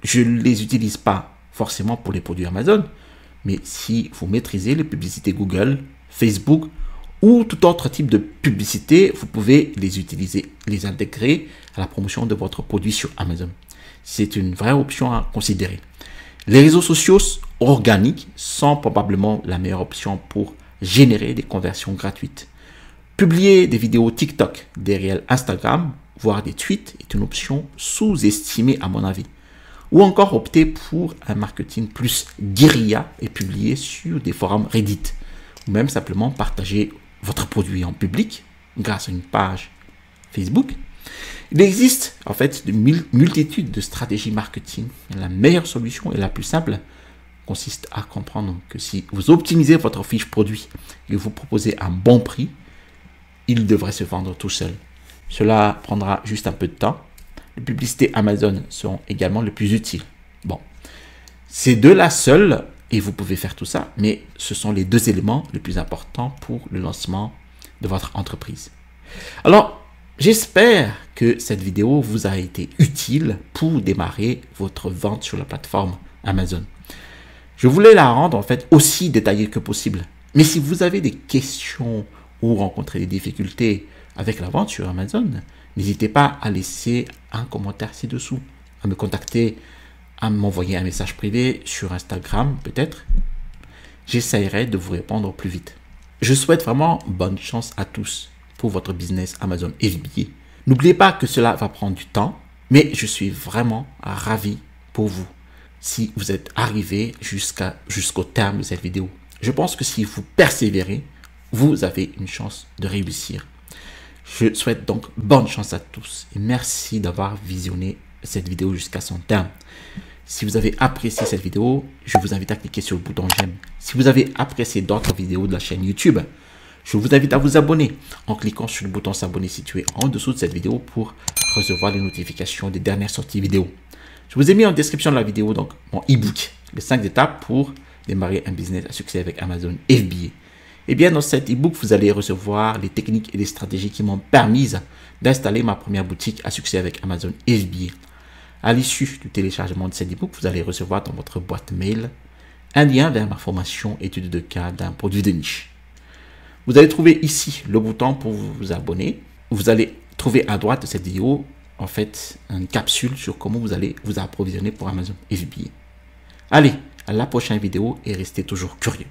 Je ne les utilise pas forcément pour les produits Amazon, mais si vous maîtrisez les publicités Google, Facebook ou tout autre type de publicité, vous pouvez les utiliser, les intégrer à la promotion de votre produit sur Amazon. C'est une vraie option à considérer. Les réseaux sociaux organiques sont probablement la meilleure option pour générer des conversions gratuites. Publier des vidéos TikTok, des réels Instagram, voire des tweets est une option sous-estimée à mon avis. Ou encore opter pour un marketing plus guérilla et publier sur des forums Reddit. Ou même simplement partager votre produit en public grâce à une page Facebook. Il existe en fait une multitude de stratégies marketing. La meilleure solution et la plus simple consiste à comprendre que si vous optimisez votre fiche produit et vous proposez un bon prix, il devrait se vendre tout seul. Cela prendra juste un peu de temps. Les publicités Amazon sont également les plus utiles. Bon, c'est de la seule et vous pouvez faire tout ça, mais ce sont les deux éléments les plus importants pour le lancement de votre entreprise. Alors, j'espère que cette vidéo vous a été utile pour démarrer votre vente sur la plateforme Amazon. Je voulais la rendre en fait aussi détaillée que possible. Mais si vous avez des questions ou rencontrez des difficultés avec la vente sur Amazon, n'hésitez pas à laisser un commentaire ci-dessous, à me contacter, à m'envoyer un message privé sur Instagram peut-être. J'essaierai de vous répondre au plus vite. Je souhaite vraiment bonne chance à tous pour votre business Amazon FBA. N'oubliez pas que cela va prendre du temps, mais je suis vraiment ravi pour vous si vous êtes arrivé jusqu'au terme de cette vidéo. Je pense que si vous persévérez, vous avez une chance de réussir. Je souhaite donc bonne chance à tous et merci d'avoir visionné cette vidéo jusqu'à son terme. Si vous avez apprécié cette vidéo, je vous invite à cliquer sur le bouton j'aime. Si vous avez apprécié d'autres vidéos de la chaîne YouTube, je vous invite à vous abonner en cliquant sur le bouton s'abonner situé en dessous de cette vidéo pour recevoir les notifications des dernières sorties vidéo. Je vous ai mis en description de la vidéo donc mon e-book, les 5 étapes pour démarrer un business à succès avec Amazon FBA. Et bien dans cet e-book, vous allez recevoir les techniques et les stratégies qui m'ont permis d'installer ma première boutique à succès avec Amazon FBA. À l'issue du téléchargement de cet e-book, vous allez recevoir dans votre boîte mail un lien vers ma formation étude de cas d'un produit de niche. Vous allez trouver ici le bouton pour vous abonner. Vous allez trouver à droite de cette vidéo en fait une capsule sur comment vous allez vous approvisionner pour Amazon FBA. Allez, à la prochaine vidéo et restez toujours curieux.